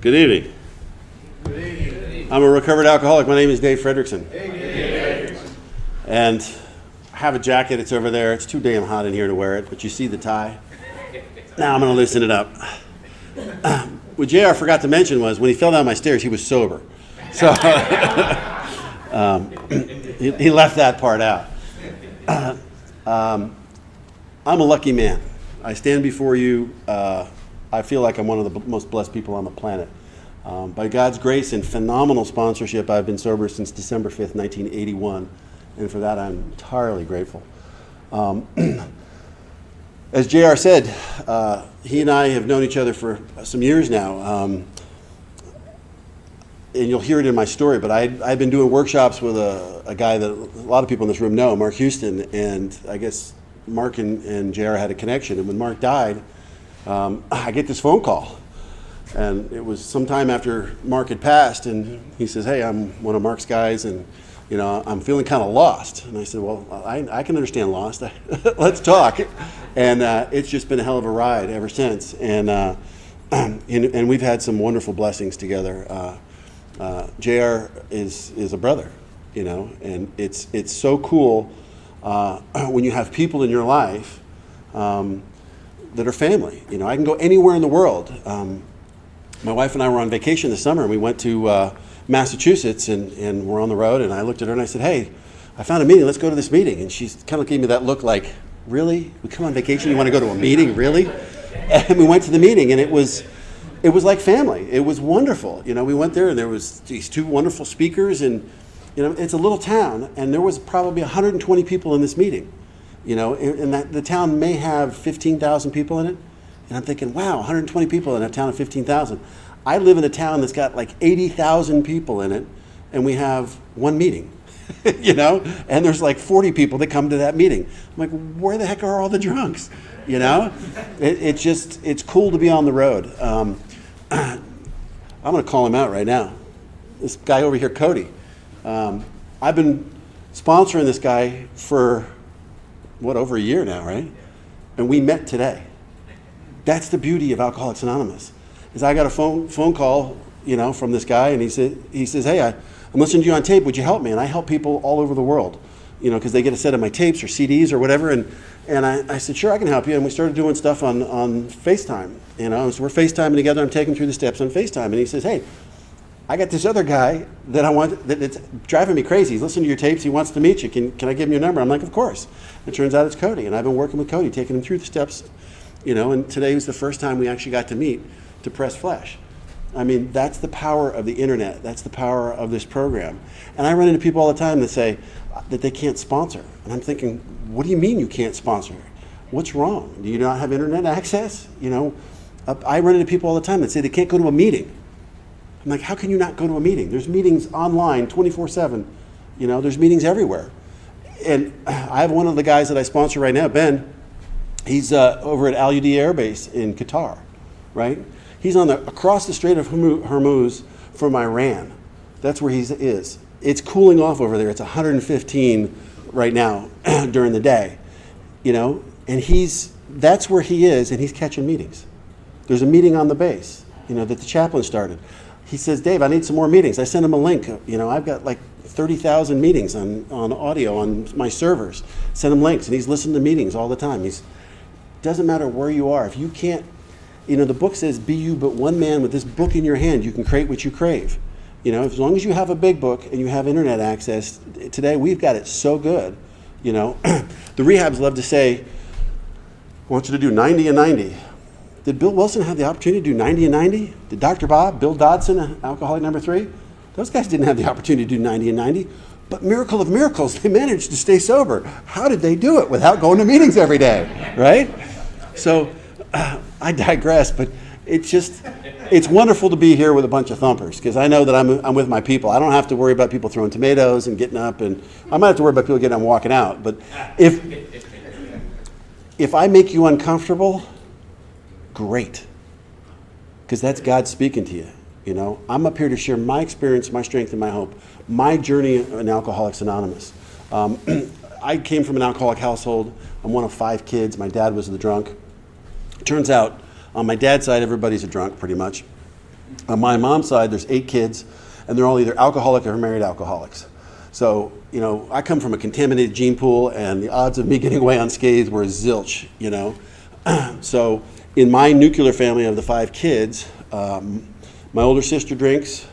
Good evening. Good evening. I'm a recovered alcoholic. My name is Dave Fredrickson. Hey, Dave. And I have a jacket. It's over there. It's too damn hot in here to wear it, but you see the tie? Now I'm going to loosen it up. What JR forgot to mention was when he fell down my stairs, he was sober. So he left that part out. I'm a lucky man. I stand before you. I feel like I'm one of the most blessed people on the planet. By God's grace and phenomenal sponsorship, I've been sober since December 5th, 1981, and for that I'm entirely grateful. As JR said, he and I have known each other for some years now, and you'll hear it in my story, but I've been doing workshops with a guy that a lot of people in this room know, Mark Houston, and I guess Mark and JR had a connection, and when Mark died, I get this phone call. And it was sometime after Mark had passed, and he says, "Hey, I'm one of Mark's guys, and I'm feeling kind of lost." And I said, "Well, I can understand lost. Let's talk." And it's just been a hell of a ride ever since. And we've had some wonderful blessings together. JR is a brother, and it's so cool when you have people in your life that are family. I can go anywhere in the world. My wife and I were on vacation this summer, and we went to Massachusetts, and we're on the road, and I looked at her and I said, "Hey, I found a meeting, let's go to this meeting." And she kind of gave me that look like, "Really? We come on vacation, you want to go to a meeting, really?" And we went to the meeting, and it was like family. It was wonderful. We went there, and there was these two wonderful speakers, and it's a little town, and there was probably 120 people in this meeting. And that the town may have 15,000 people in it. And I'm thinking, wow, 120 people in a town of 15,000. I live in a town that's got like 80,000 people in it, and we have one meeting, and there's like 40 people that come to that meeting. I'm like, where the heck are all the drunks? It's cool to be on the road. I'm going to call him out right now. This guy over here, Cody. I've been sponsoring this guy for, over a year now, right? And we met today. That's the beauty of Alcoholics Anonymous. Is I got a phone call, from this guy, and he says, "Hey, I'm listening to you on tape. Would you help me?" And I help people all over the world, because they get a set of my tapes or CDs or whatever. And I said, "Sure, I can help you." And we started doing stuff on FaceTime. So we're FaceTiming together. I'm taking through the steps on FaceTime, and he says, "Hey, I got this other guy that I want that's driving me crazy. He's listening to your tapes. He wants to meet you. Can I give him your number?" I'm like, "Of course." It turns out it's Cody, and I've been working with Cody, taking him through the steps. And today was the first time we actually got to meet to press flesh. I mean, that's the power of the internet. That's the power of this program. And I run into people all the time that say that they can't sponsor. And I'm thinking, what do you mean you can't sponsor? What's wrong? Do you not have internet access? I run into people all the time that say they can't go to a meeting. I'm like, how can you not go to a meeting? There's meetings online 24/7. There's meetings everywhere. And I have one of the guys that I sponsor right now, Ben. He's over at Al Udeid Air Base in Qatar, right? He's across the Strait of Hormuz from Iran. That's where he is. It's cooling off over there. It's 115 right now during the day, and that's where he is, and he's catching meetings. There's a meeting on the base, that the chaplain started. He says, "Dave, I need some more meetings." I send him a link. I've got like 30,000 meetings on audio on my servers. Send him links, and he's listening to meetings all the time. Doesn't matter where you are. If you can't, the book says, "Be you but one man with this book in your hand, you can create what you crave." As long as you have a big book and you have internet access, today we've got it so good. The rehabs love to say, "I want you to do 90 and 90. Did Bill Wilson have the opportunity to do 90 and 90? Did Dr. Bob, Bill Dodson, alcoholic number 3? Those guys didn't have the opportunity to do 90 and 90. But miracle of miracles, they managed to stay sober. How did they do it without going to meetings every day, right?" So I digress, but it's wonderful to be here with a bunch of thumpers, because I know that I'm with my people. I don't have to worry about people throwing tomatoes and getting up, and I might have to worry about people getting up and walking out. But if I make you uncomfortable, great, because that's God speaking to you. I'm up here to share my experience, my strength, and my hope, my journey in Alcoholics Anonymous. I came from an alcoholic household. I'm one of 5 kids. My dad was the drunk. Turns out, on my dad's side, everybody's a drunk, pretty much. On my mom's side, there's 8 kids, and they're all either alcoholic or married alcoholics. So, I come from a contaminated gene pool, and the odds of me getting away unscathed were zilch, So, in my nuclear family of the 5 kids, my older sister drinks.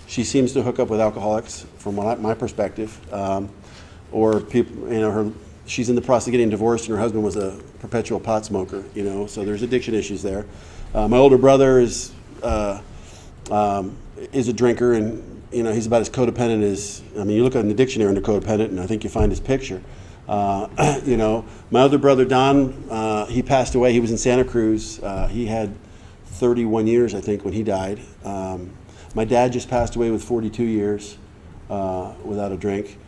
She seems to hook up with alcoholics, from my perspective, or people. She's in the process of getting divorced, and her husband was a perpetual pot smoker. So there's addiction issues there. My older brother is a drinker, and he's about as codependent as. You look in the dictionary under codependent, and I think you find his picture. My other brother Don, he passed away. He was in Santa Cruz. He had 31 years, I think, when he died. My dad just passed away with 42 years without a drink.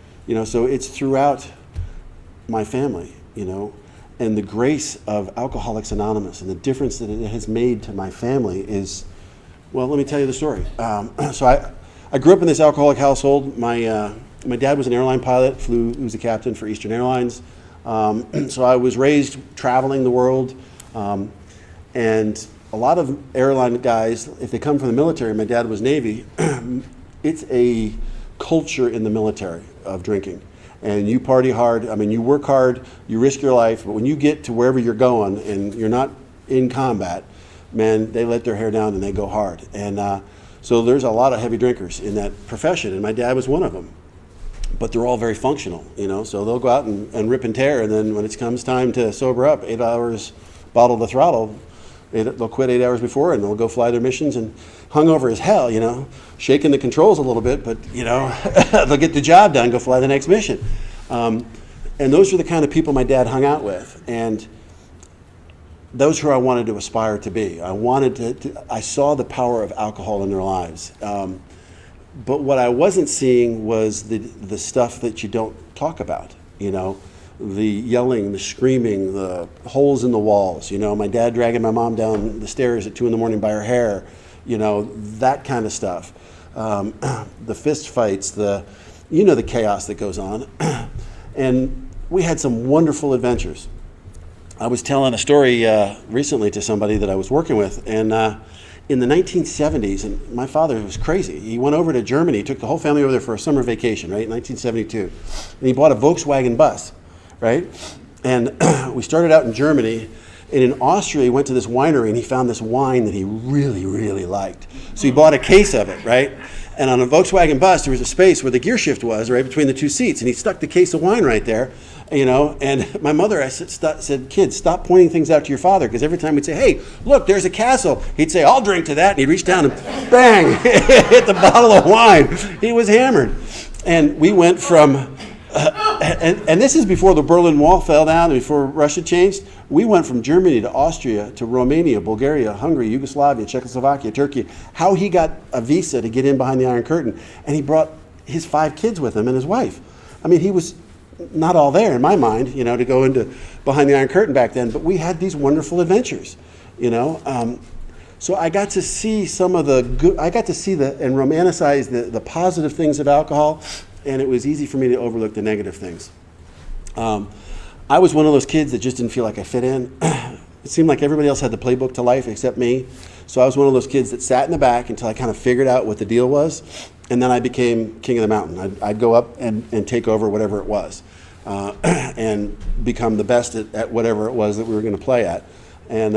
So it's throughout my family, and the grace of Alcoholics Anonymous and the difference that it has made to my family is, well, let me tell you the story. So I grew up in this alcoholic household. My dad was an airline pilot, he was a captain for Eastern Airlines. So I was raised traveling the world, and a lot of airline guys, if they come from the military, my dad was Navy, it's a culture in the military of drinking. And you party hard, you work hard, you risk your life, but when you get to wherever you're going and you're not in combat, man, they let their hair down and they go hard. And so there's a lot of heavy drinkers in that profession, and my dad was one of them. But they're all very functional, so they'll go out and rip and tear, and then when it comes time to sober up, 8 hours bottle to throttle, they'll quit 8 hours before, and they'll go fly their missions, and hungover as hell, shaking the controls a little bit, but they'll get the job done, go fly the next mission. And those are the kind of people my dad hung out with, and those who I wanted to aspire to be. I saw the power of alcohol in their lives. But what I wasn't seeing was the stuff that you don't talk about, the yelling, the screaming, the holes in the walls, my dad dragging my mom down the stairs at 2 a.m. by her hair, that kind of stuff. The fist fights, the chaos that goes on. And we had some wonderful adventures. I was telling a story recently to somebody that I was working with, and in the 1970s, and my father was crazy. He went over to Germany, took the whole family over there for a summer vacation, right, in 1972. And he bought a Volkswagen bus, right? And we started out in Germany, and in Austria, he went to this winery, and he found this wine that he really, really liked. So he bought a case of it, right? And on a Volkswagen bus, there was a space where the gear shift was, right, between the 2 seats, and he stuck the case of wine right there. And my mother said, kids, stop pointing things out to your father, because every time we'd say, hey, look, there's a castle, he'd say, I'll drink to that, and he'd reach down and bang, hit the bottle of wine. He was hammered. And we went from, and this is before the Berlin Wall fell down and before Russia changed. We went from Germany to Austria to Romania, Bulgaria, Hungary, Yugoslavia, Czechoslovakia, Turkey. How he got a visa to get in behind the Iron Curtain, and he brought his 5 kids with him and his wife. He was not all there in my mind, to go into behind the Iron Curtain back then, but we had these wonderful adventures, So I got to see some of the good, I got to see and romanticize the positive things of alcohol, and it was easy for me to overlook the negative things. I was one of those kids that just didn't feel like I fit in. It seemed like everybody else had the playbook to life except me. So I was one of those kids that sat in the back until I kind of figured out what the deal was. And then I became king of the mountain. I'd go up and take over whatever it was and become the best at whatever it was that we were going to play at. And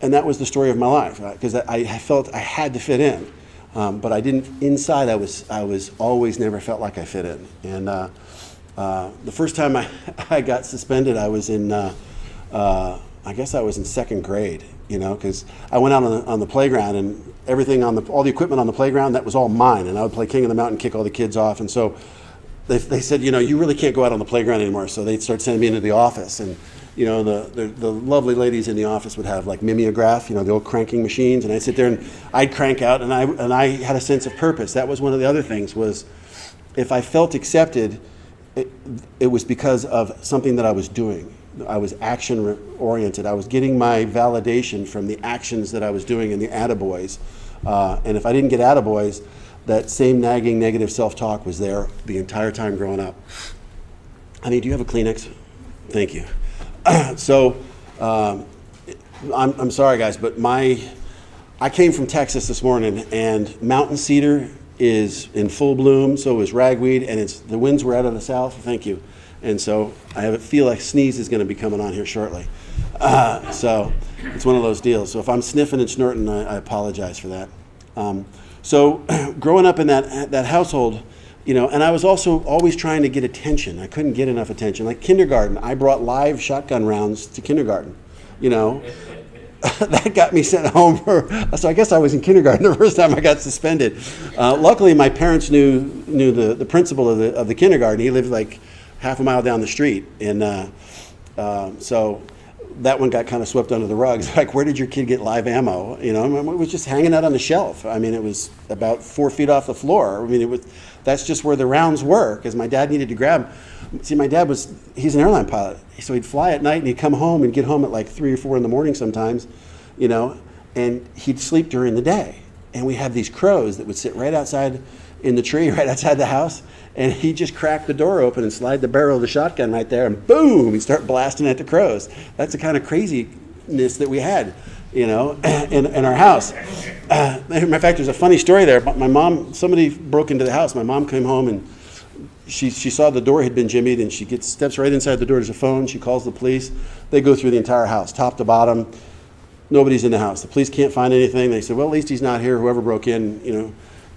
that was the story of my life, because I felt I had to fit in. But I didn't, inside I was always never felt like I fit in. And the first time I got suspended, I was in, I guess I was in 2nd grade, because I went out on the playground, and everything all the equipment on the playground, that was all mine, and I would play King of the Mountain, kick all the kids off, and so they said, you really can't go out on the playground anymore, so they'd start sending me into the office, and the lovely ladies in the office would have like mimeograph, the old cranking machines, and I'd sit there and I'd crank out, and I had a sense of purpose. That was one of the other things, was if I felt accepted, it was because of something that I was doing. I was action-oriented. I was getting my validation from the actions that I was doing in the attaboys. And if I didn't get attaboys, that same nagging negative self-talk was there the entire time growing up. Honey, do you have a Kleenex? Thank you. So I'm sorry, guys, but I I came from Texas this morning, and mountain cedar is in full bloom, so is ragweed, and the winds were out of the south, thank you. And so I feel like sneeze is going to be coming on here shortly. So it's one of those deals. So if I'm sniffing and snorting, I apologize for that. So growing up in that household, and I was also always trying to get attention. I couldn't get enough attention. Like kindergarten, I brought live shotgun rounds to kindergarten, That got me sent home so I guess I was in kindergarten the first time I got suspended. Luckily, my parents knew the principal of the kindergarten. He lived like half a mile down the street, and so that one got kind of swept under the rug. It's like, where did your kid get live ammo? It was just hanging out on the shelf. I mean, it was about 4 feet off the floor. I mean, that's just where the rounds were, because my dad needed to grab. See, my dad he's an airline pilot, so he'd fly at night and he'd come home and get home at like 3 or 4 in the morning sometimes, and he'd sleep during the day. And we have these crows that would sit right outside in the tree, right outside the house, and he'd just crack the door open and slide the barrel of the shotgun right there, and boom, he'd start blasting at the crows. That's the kind of craziness that we had, in our house. Matter of fact, there's a funny story there. My mom, somebody broke into the house. My mom came home and she saw the door had been jimmied, and she steps right inside the door. There's a phone. She calls the police. They go through the entire house, top to bottom. Nobody's in the house. The police can't find anything. They said, well, at least he's not here. Whoever broke in,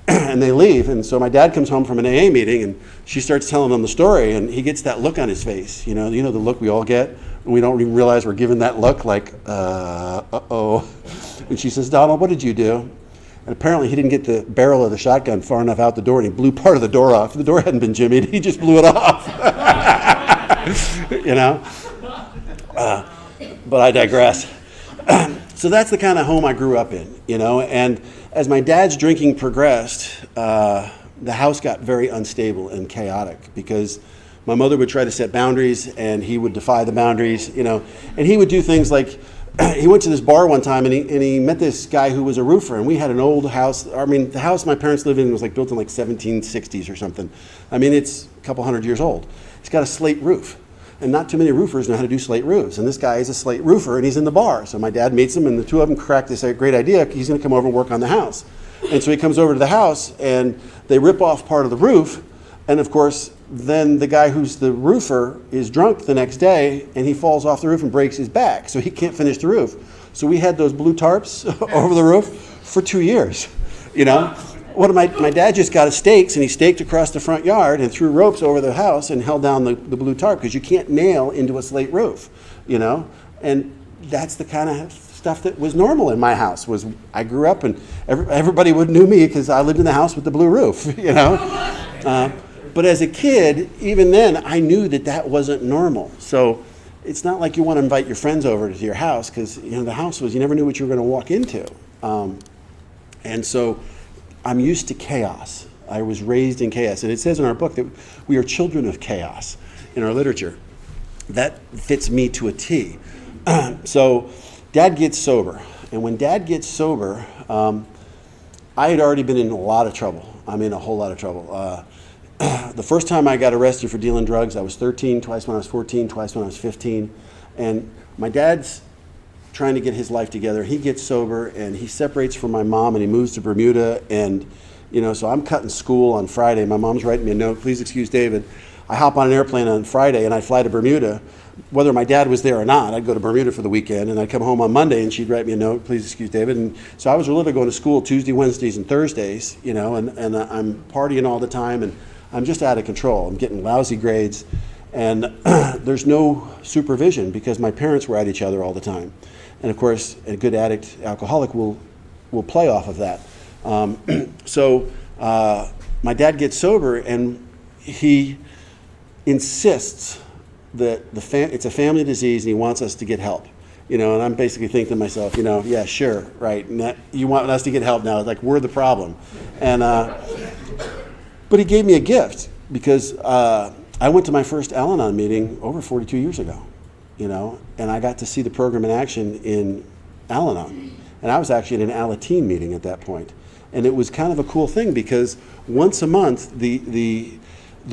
and they leave. And so my dad comes home from an AA meeting, and she starts telling him the story, and he gets that look on his face. The look we all get, and we don't even realize we're given that look, like, uh-oh. And she says, Donald, what did you do? And apparently he didn't get the barrel of the shotgun far enough out the door, and he blew part of the door off. The door hadn't been jimmied. He just blew it off. But I digress. So that's the kind of home I grew up in, and as my dad's drinking progressed, the house got very unstable and chaotic, because my mother would try to set boundaries and he would defy the boundaries, and he would do things like, he went to this bar one time and he met this guy who was a roofer, and we had an old house. I mean, the house my parents lived in was like built in like 1760s or something. I mean, it's a couple hundred years old. It's got a slate roof, and not too many roofers know how to do slate roofs. And this guy is a slate roofer, and he's in the bar. So my dad meets him, and the two of them cracked this great idea. He's going to come over and work on the house. And so he comes over to the house, and they rip off part of the roof. And of course, then the guy who's the roofer is drunk the next day, and he falls off the roof and breaks his back. So he can't finish the roof. So we had those blue tarps over the roof for 2 years, My dad just got stakes, and he staked across the front yard and threw ropes over the house and held down the blue tarp, because you can't nail into a slate roof, And that's the kind of stuff that was normal in my house. I grew up, and everybody knew me because I lived in the house with the blue roof, But as a kid, even then, I knew that wasn't normal. So it's not like you want to invite your friends over to your house, because the house you never knew what you were going to walk into. And so I'm used to chaos. I was raised in chaos. And it says in our book that we are children of chaos in our literature. That fits me to a T. So Dad gets sober. And when Dad gets sober, I had already been in a lot of trouble. I'm in a whole lot of trouble. The first time I got arrested for dealing drugs, I was 13, twice when I was 14, twice when I was 15. And my dad's trying to get his life together. He gets sober, and he separates from my mom, and he moves to Bermuda. And, so I'm cutting school on Friday. My mom's writing me a note, please excuse David. I hop on an airplane on Friday, and I fly to Bermuda. Whether my dad was there or not, I'd go to Bermuda for the weekend, and I'd come home on Monday, and she'd write me a note, please excuse David. And so I was literally going to school Tuesday, Wednesdays, and Thursdays, and I'm partying all the time, and I'm just out of control. I'm getting lousy grades, and there's no supervision, because my parents were at each other all the time. And of course, a good addict, alcoholic will play off of that. So my dad gets sober, and he insists that it's a family disease, and he wants us to get help. And I'm basically thinking to myself, yeah, sure, right. And you want us to get help now? Like, we're the problem. And but he gave me a gift, because I went to my first Al-Anon meeting over 42 years ago, and I got to see the program in action in Al-Anon. And I was actually at an Alateen meeting at that point. And it was kind of a cool thing, because once a month, the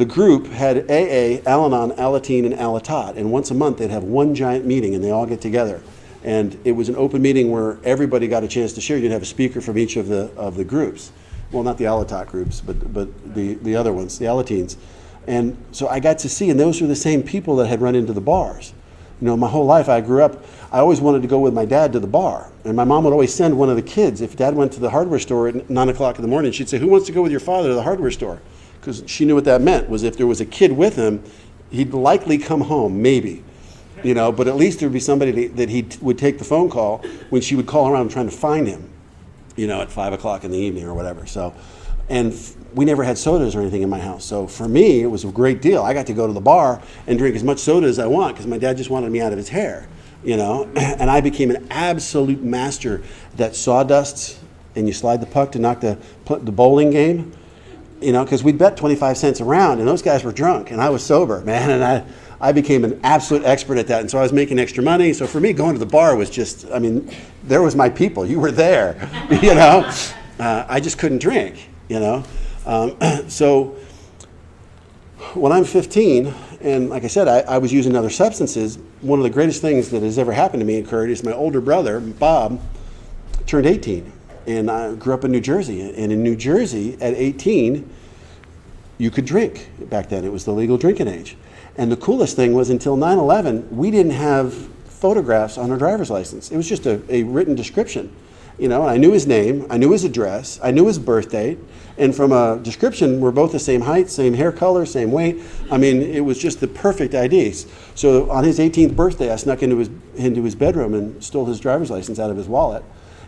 group had AA, Al-Anon, Alateen, and Alatot. And once a month, they'd have one giant meeting, and they all get together. And it was an open meeting where everybody got a chance to share. You'd have a speaker from each of the groups. Well, not the Alateen groups, but the other ones, the Alateens. And so I got to see, and those were the same people that had run into the bars. You know, my whole life I grew up, I always wanted to go with my dad to the bar. And my mom would always send one of the kids. If dad went to the hardware store at 9 o'clock in the morning, she'd say, who wants to go with your father to the hardware store? Because she knew what that meant, was if there was a kid with him, he'd likely come home, maybe. You know, but at least there would be somebody that he would take the phone call when she would call around trying to find him, you know, at 5 o'clock in the evening or whatever. So, and we never had sodas or anything in my house. So for me, it was a great deal. I got to go to the bar and drink as much soda as I want because my dad just wanted me out of his hair, you know. And I became an absolute master at that sawdust, and you slide the puck to knock the bowling game, you know, because we'd bet 25 cents a round, and those guys were drunk, and I was sober, man. And I became an absolute expert at that. And so I was making extra money. So for me, going to the bar was just, I mean, there was my people. You were there, you know. I just couldn't drink, you know. So when I'm 15, and like I said, I was using other substances, one of the greatest things that has ever happened to me occurred is my older brother, Bob, turned 18. And I grew up in New Jersey. And in New Jersey, at 18, you could drink back then. It was the legal drinking age. And the coolest thing was until 9/11, we didn't have photographs on our driver's license. It was just a written description. You know, I knew his name, I knew his address, I knew his birth date, and from a description, we're both the same height, same hair color, same weight. I mean, it was just the perfect IDs. So on his 18th birthday, I snuck into his bedroom and stole his driver's license out of his wallet.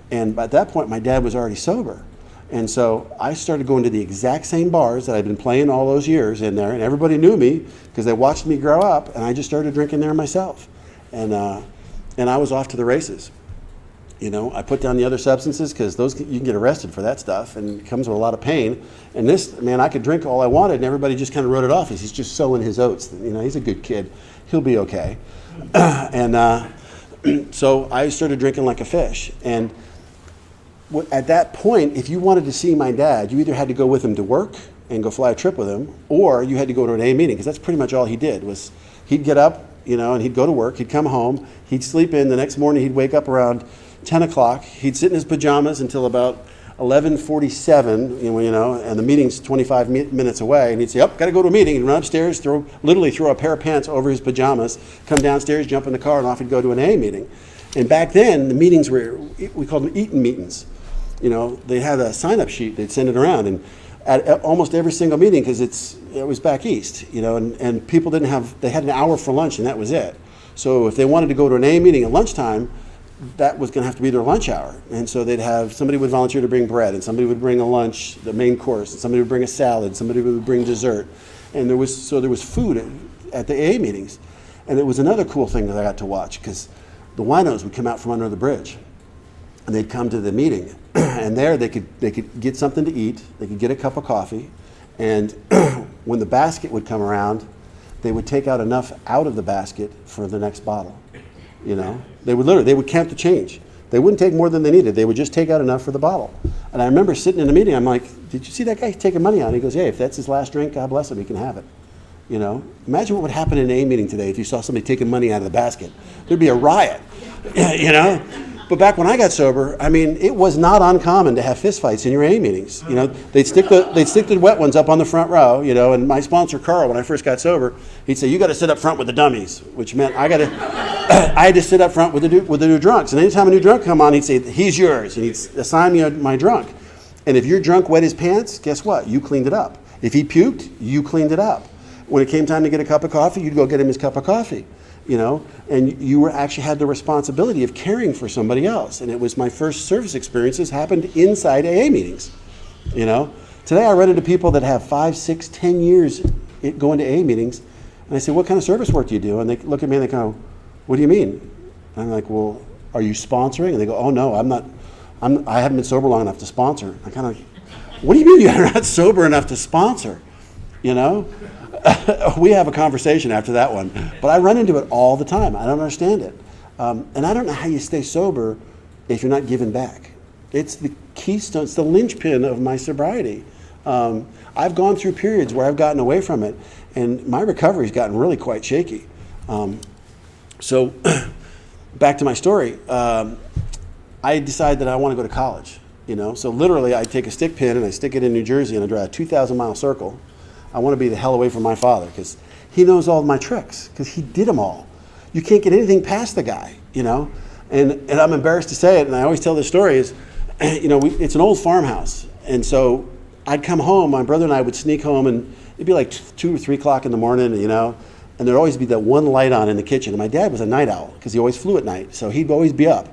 And at that point, my dad was already sober. And so I started going to the exact same bars that I'd been playing all those years in there, and everybody knew me because they watched me grow up, and I just started drinking there myself. And I was off to the races. You know, I put down the other substances because those you can get arrested for that stuff, and it comes with a lot of pain. And this, man, I could drink all I wanted, and everybody just kind of wrote it off. He's just sowing his oats. You know, he's a good kid. He'll be okay. So I started drinking like a fish. And at that point, if you wanted to see my dad, you either had to go with him to work and go fly a trip with him, or you had to go to an A meeting, because that's pretty much all he did. Was he'd get up, you know, and he'd go to work, he'd come home, he'd sleep in. The next morning, he'd wake up around 10 o'clock. He'd sit in his pajamas until about 11:47, you know, and the meeting's 25 minutes away, and he'd say, got to go to a meeting. He'd run upstairs, literally throw a pair of pants over his pajamas, come downstairs, jump in the car, and off he'd go to an A meeting. And back then, the meetings were, we called them eating meetings. You know, they had a sign-up sheet, they'd send it around, and at almost every single meeting, because it was back east, you know, and people they had an hour for lunch, and that was it. So if they wanted to go to an A meeting at lunchtime, that was going to have to be their lunch hour. And so they'd have, somebody would volunteer to bring bread, and somebody would bring a lunch, the main course, and somebody would bring a salad, somebody would bring dessert. And there was food at the A meetings. And it was another cool thing that I got to watch, because the winos would come out from under the bridge, and they'd come to the meeting. And there they could get something to eat, they could get a cup of coffee, and when the basket would come around, they would take out enough out of the basket for the next bottle. You know, they would count the change. They wouldn't take more than they needed. They would just take out enough for the bottle. And I remember sitting in a meeting, I'm like, did you see that guy taking money out? And he goes, hey, if that's his last drink, God bless him, he can have it. You know, imagine what would happen in an A meeting today if you saw somebody taking money out of the basket. There'd be a riot, you know. But back when I got sober, I mean, it was not uncommon to have fistfights in your A meetings. You know, they'd stick the wet ones up on the front row, you know, and my sponsor, Carl, when I first got sober, he'd say, you got to sit up front with the dummies, which meant I had to sit up front with the new drunks. And anytime a new drunk come on, he'd say, he's yours, and he'd assign me my drunk. And if your drunk wet his pants, guess what? You cleaned it up. If he puked, you cleaned it up. When it came time to get a cup of coffee, you'd go get him his cup of coffee. You know, and you actually had the responsibility of caring for somebody else. And it was my first service experiences happened inside AA meetings. You know, today I run into people that have 5, 6, 10 years going to AA meetings, and I say, what kind of service work do you do? And they look at me and they go, what do you mean? And I'm like, well, are you sponsoring? And they go, oh no, I haven't been sober long enough to sponsor. I kind of, what do you mean you're not sober enough to sponsor? You know? We have a conversation after that one, but I run into it all the time. I don't understand it. And I don't know how you stay sober if you're not giving back. It's the keystone, it's the linchpin of my sobriety. I've gone through periods where I've gotten away from it, and my recovery's gotten really quite shaky. So back to my story. I decided that I want to go to college. So literally, I take a stick pin and I stick it in New Jersey and I draw a 2,000-mile circle. I want to be the hell away from my father because he knows all of my tricks because he did them all. You can't get anything past the guy, And I'm embarrassed to say it, and I always tell this story is, it's an old farmhouse, and so I'd come home. My brother and I would sneak home, and it'd be like 2 or 3 o'clock in the morning, and there'd always be that one light on in the kitchen. And my dad was a night owl because he always flew at night, so he'd always be up.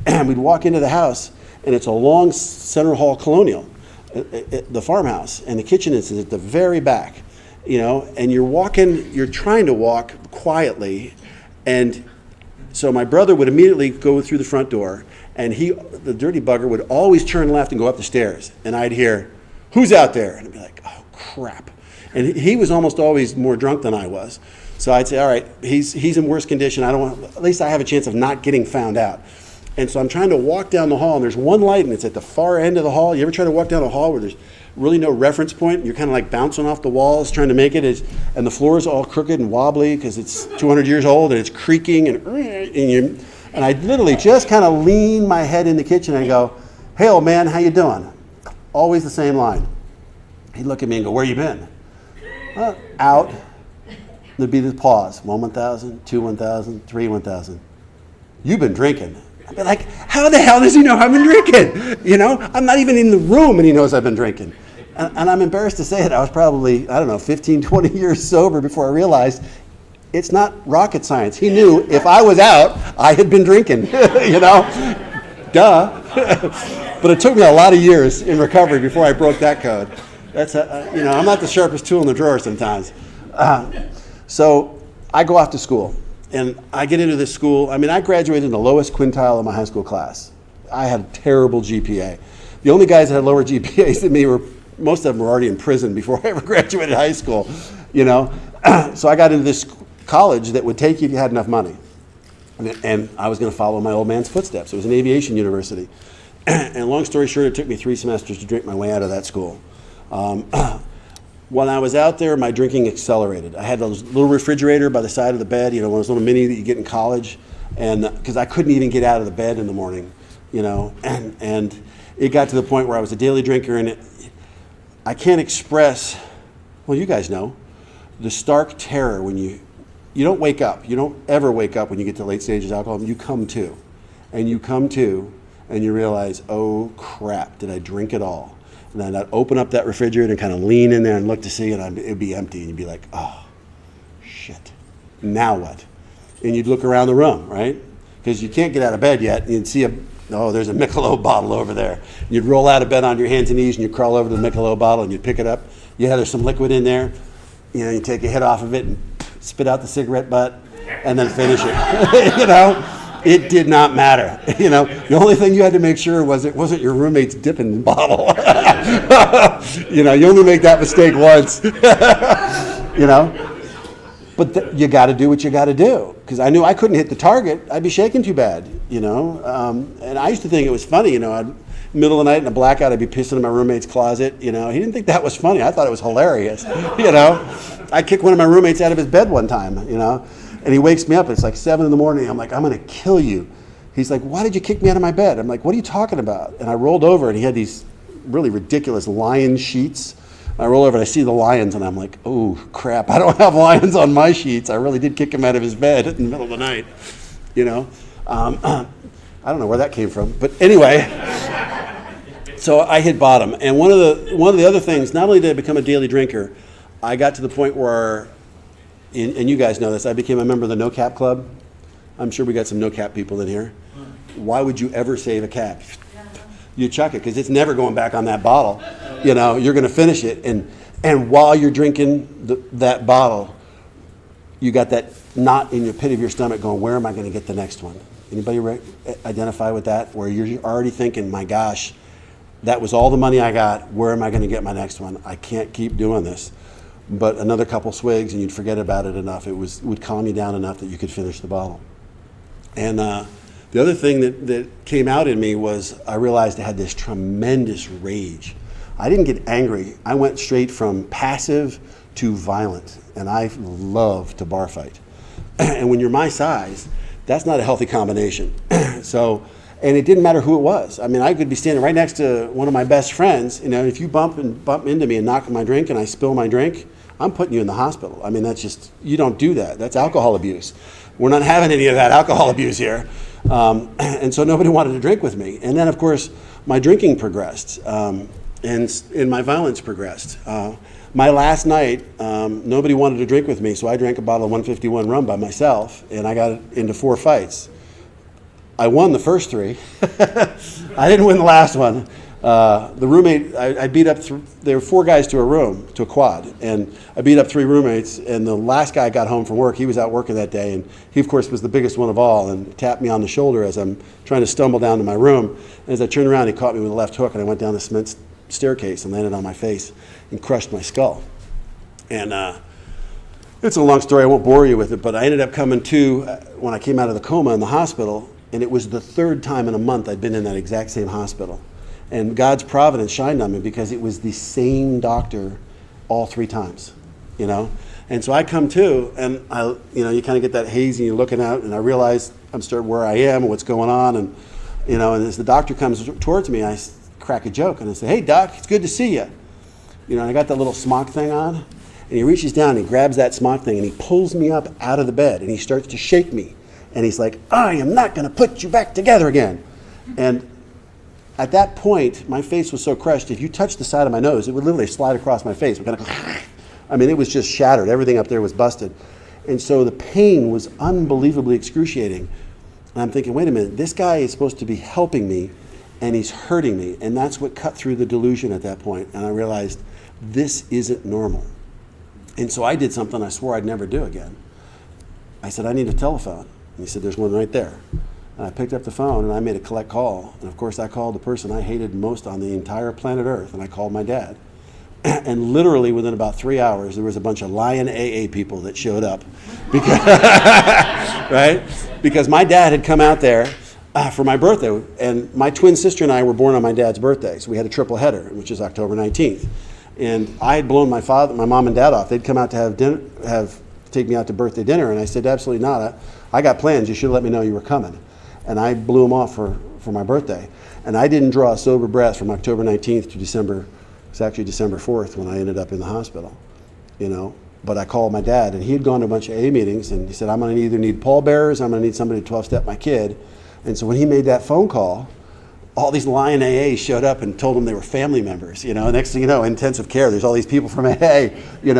And we'd walk into the house, and it's a long center hall colonial, the farmhouse, and the kitchen is at the very back, and you're trying to walk quietly, and so my brother would immediately go through the front door, and the dirty bugger would always turn left and go up the stairs, and I'd hear, "Who's out there?" And I'd be like, "Oh, crap." And he was almost always more drunk than I was. So I'd say, all right, he's in worse condition. At least I have a chance of not getting found out. And so I'm trying to walk down the hall, and there's one light, and it's at the far end of the hall. You ever try to walk down a hall where there's really no reference point? You're kind of like bouncing off the walls, trying to make it, and the floor is all crooked and wobbly because it's 200 years old, and it's creaking, and I literally just kind of lean my head in the kitchen and go, "Hey, old man, how you doing?" Always the same line. He'd look at me and go, "Where you been?" Out. There'd be this pause. 1, 1,000, 2, 1,000, 3, 1,000. "You've been drinking." I'd be like, how the hell does he know I've been drinking? I'm not even in the room and he knows I've been drinking. And I'm embarrassed to say it. I was probably, 15, 20 years sober before I realized it's not rocket science. He knew if I was out, I had been drinking, Duh. But it took me a lot of years in recovery before I broke that code. That's, I'm not the sharpest tool in the drawer sometimes. So I go off to school. And I get into this school. I graduated in the lowest quintile of my high school class. I had a terrible GPA. The only guys that had lower GPAs than me most of them were already in prison before I ever graduated high school, So I got into this college that would take you if you had enough money. And I was going to follow my old man's footsteps. It was an aviation university. And long story short, it took me 3 semesters to drink my way out of that school. When I was out there, my drinking accelerated. I had a little refrigerator by the side of the bed, one of those little mini that you get in college, and because I couldn't even get out of the bed in the morning, and it got to the point where I was a daily drinker, and I can't express, well, you guys know, the stark terror when you don't wake up. You don't ever wake up when you get to late stages of alcoholism. You come to, and you realize, oh crap, did I drink it all? And then I'd open up that refrigerator and kind of lean in there and look to see, and it'd be empty. And you'd be like, oh, shit. Now what? And you'd look around the room, right? Because you can't get out of bed yet. And you'd see there's a Michelob bottle over there. And you'd roll out of bed on your hands and knees, and you'd crawl over to the Michelob bottle, and you'd pick it up. Yeah, there's some liquid in there. You take a hit off of it and spit out the cigarette butt, and then finish it. It did not matter. The only thing you had to make sure was it wasn't your roommate's dipping bottle. You only make that mistake once. But you got to do what you got to do. Because I knew I couldn't hit the target. I'd be shaking too bad, And I used to think it was funny, middle of the night in a blackout, I'd be pissing in my roommate's closet. He didn't think that was funny. I thought it was hilarious. I kicked one of my roommates out of his bed one time, And he wakes me up, it's like 7 in the morning. I'm like, I'm going to kill you. He's like, why did you kick me out of my bed? I'm like, what are you talking about? And I rolled over, and he had these really ridiculous lion sheets. I roll over, and I see the lions, and I'm like, oh, crap, I don't have lions on my sheets. I really did kick him out of his bed in the middle of the night. I don't know where that came from. But anyway, so I hit bottom. And one of the other things, not only did I become a daily drinker, I got to the point where, and you guys know this, I became a member of the No Cap Club. I'm sure we got some No Cap people in here. Why would you ever save a cap? You chuck it, because it's never going back on that bottle. You're going to finish it. And while you're drinking that bottle, you got that knot in your pit of your stomach going, where am I going to get the next one? Anybody identify with that? Where you're already thinking, my gosh, that was all the money I got. Where am I going to get my next one? I can't keep doing this. But another couple swigs and you'd forget about it enough. It would calm you down enough that you could finish the bottle. And the other thing that came out in me was I realized I had this tremendous rage. I didn't get angry. I went straight from passive to violent. And I love to bar fight. And when you're my size, That's not a healthy combination. So, and it didn't matter who it was. I mean, I could be standing right next to one of my best friends. You know, if you bump into me and knock my drink and I spill my drink, I'm putting you in the hospital. I mean, that's just, you don't do that. That's alcohol abuse. We're not having any of that alcohol abuse here. And so nobody wanted to drink with me. And then, of course, my drinking progressed, and my violence progressed. My last night, nobody wanted to drink with me, so I drank a bottle of 151 rum by myself, and I got into 4 fights. I won the first 3. I didn't win the last one. The roommate, I beat up, there were 4 guys to a room, to a quad, and I beat up 3 roommates, and the last guy got home from work. He was out working that day, and he, of course, was the biggest one of all, and tapped me on the shoulder as I'm trying to stumble down to my room. And as I turned around, he caught me with a left hook, and I went down the cement staircase and landed on my face and crushed my skull. And it's a long story, I won't bore you with it, but I ended up coming to, when I came out of the coma in the hospital, and it was the 3rd time in a month I'd been in that exact same hospital. And God's providence shined on me because it was the same doctor all 3 times, you know? And so I come to, and you kind of get that haze and you're looking out, and I realize I'm starting where I am and what's going on, and, and as the doctor comes towards me, I crack a joke, and I say, "Hey, Doc, it's good to see you." And I got that little smock thing on, and he reaches down and he grabs that smock thing and he pulls me up out of the bed and he starts to shake me. And he's like, "I am not going to put you back together again." And at that point, my face was so crushed, if you touched the side of my nose, it would literally slide across my face. I mean, it was just shattered. Everything up there was busted. And so the pain was unbelievably excruciating. And I'm thinking, wait a minute, this guy is supposed to be helping me, and he's hurting me. And that's what cut through the delusion at that point. And I realized, this isn't normal. And so I did something I swore I'd never do again. I said, "I need a telephone." And he said, "There's one right there." And I picked up the phone and I made a collect call. And of course I called the person I hated most on the entire planet Earth, and I called my dad. And literally within about 3 hours, there was a bunch of lying AA people that showed up. Because, right? Because my dad had come out there for my birthday, and my twin sister and I were born on my dad's birthday. So we had a triple header, which is October 19th. And I had blown my mom and dad off. They'd come out to have dinner, take me out to birthday dinner, and I said, "Absolutely not. I got plans. You should let me know you were coming." And I blew them off for my birthday. And I didn't draw a sober breath from October 19th to December 4th when I ended up in the hospital, But I called my dad, and he had gone to a bunch of AA meetings, and he said, "I'm going to either need pallbearers, I'm going to need somebody to 12-step my kid." And so when he made that phone call, all these lying AAs showed up and told him they were family members. Next thing you know, intensive care, there's all these people from AA, It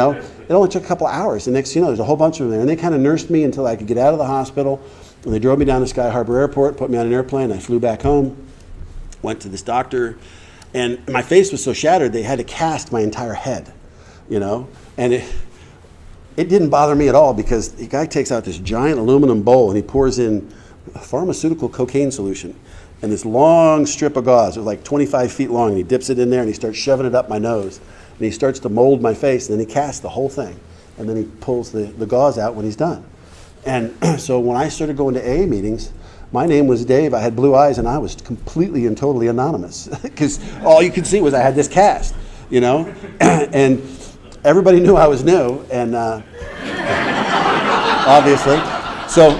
only took a couple of hours. And next thing you know, there's a whole bunch of them there. And they kind of nursed me until I could get out of the hospital. And they drove me down to Sky Harbor Airport, put me on an airplane. I flew back home, went to this doctor. And my face was so shattered, they had to cast my entire head, And it didn't bother me at all, because the guy takes out this giant aluminum bowl and he pours in a pharmaceutical cocaine solution and this long strip of gauze. It was like 25 feet long, and he dips it in there and he starts shoving it up my nose. And he starts to mold my face, and then he casts the whole thing. And then he pulls the gauze out when he's done. And so when I started going to AA meetings, my name was Dave, I had blue eyes, and I was completely and totally anonymous, because all you could see was I had this cast, And everybody knew I was new, and obviously. So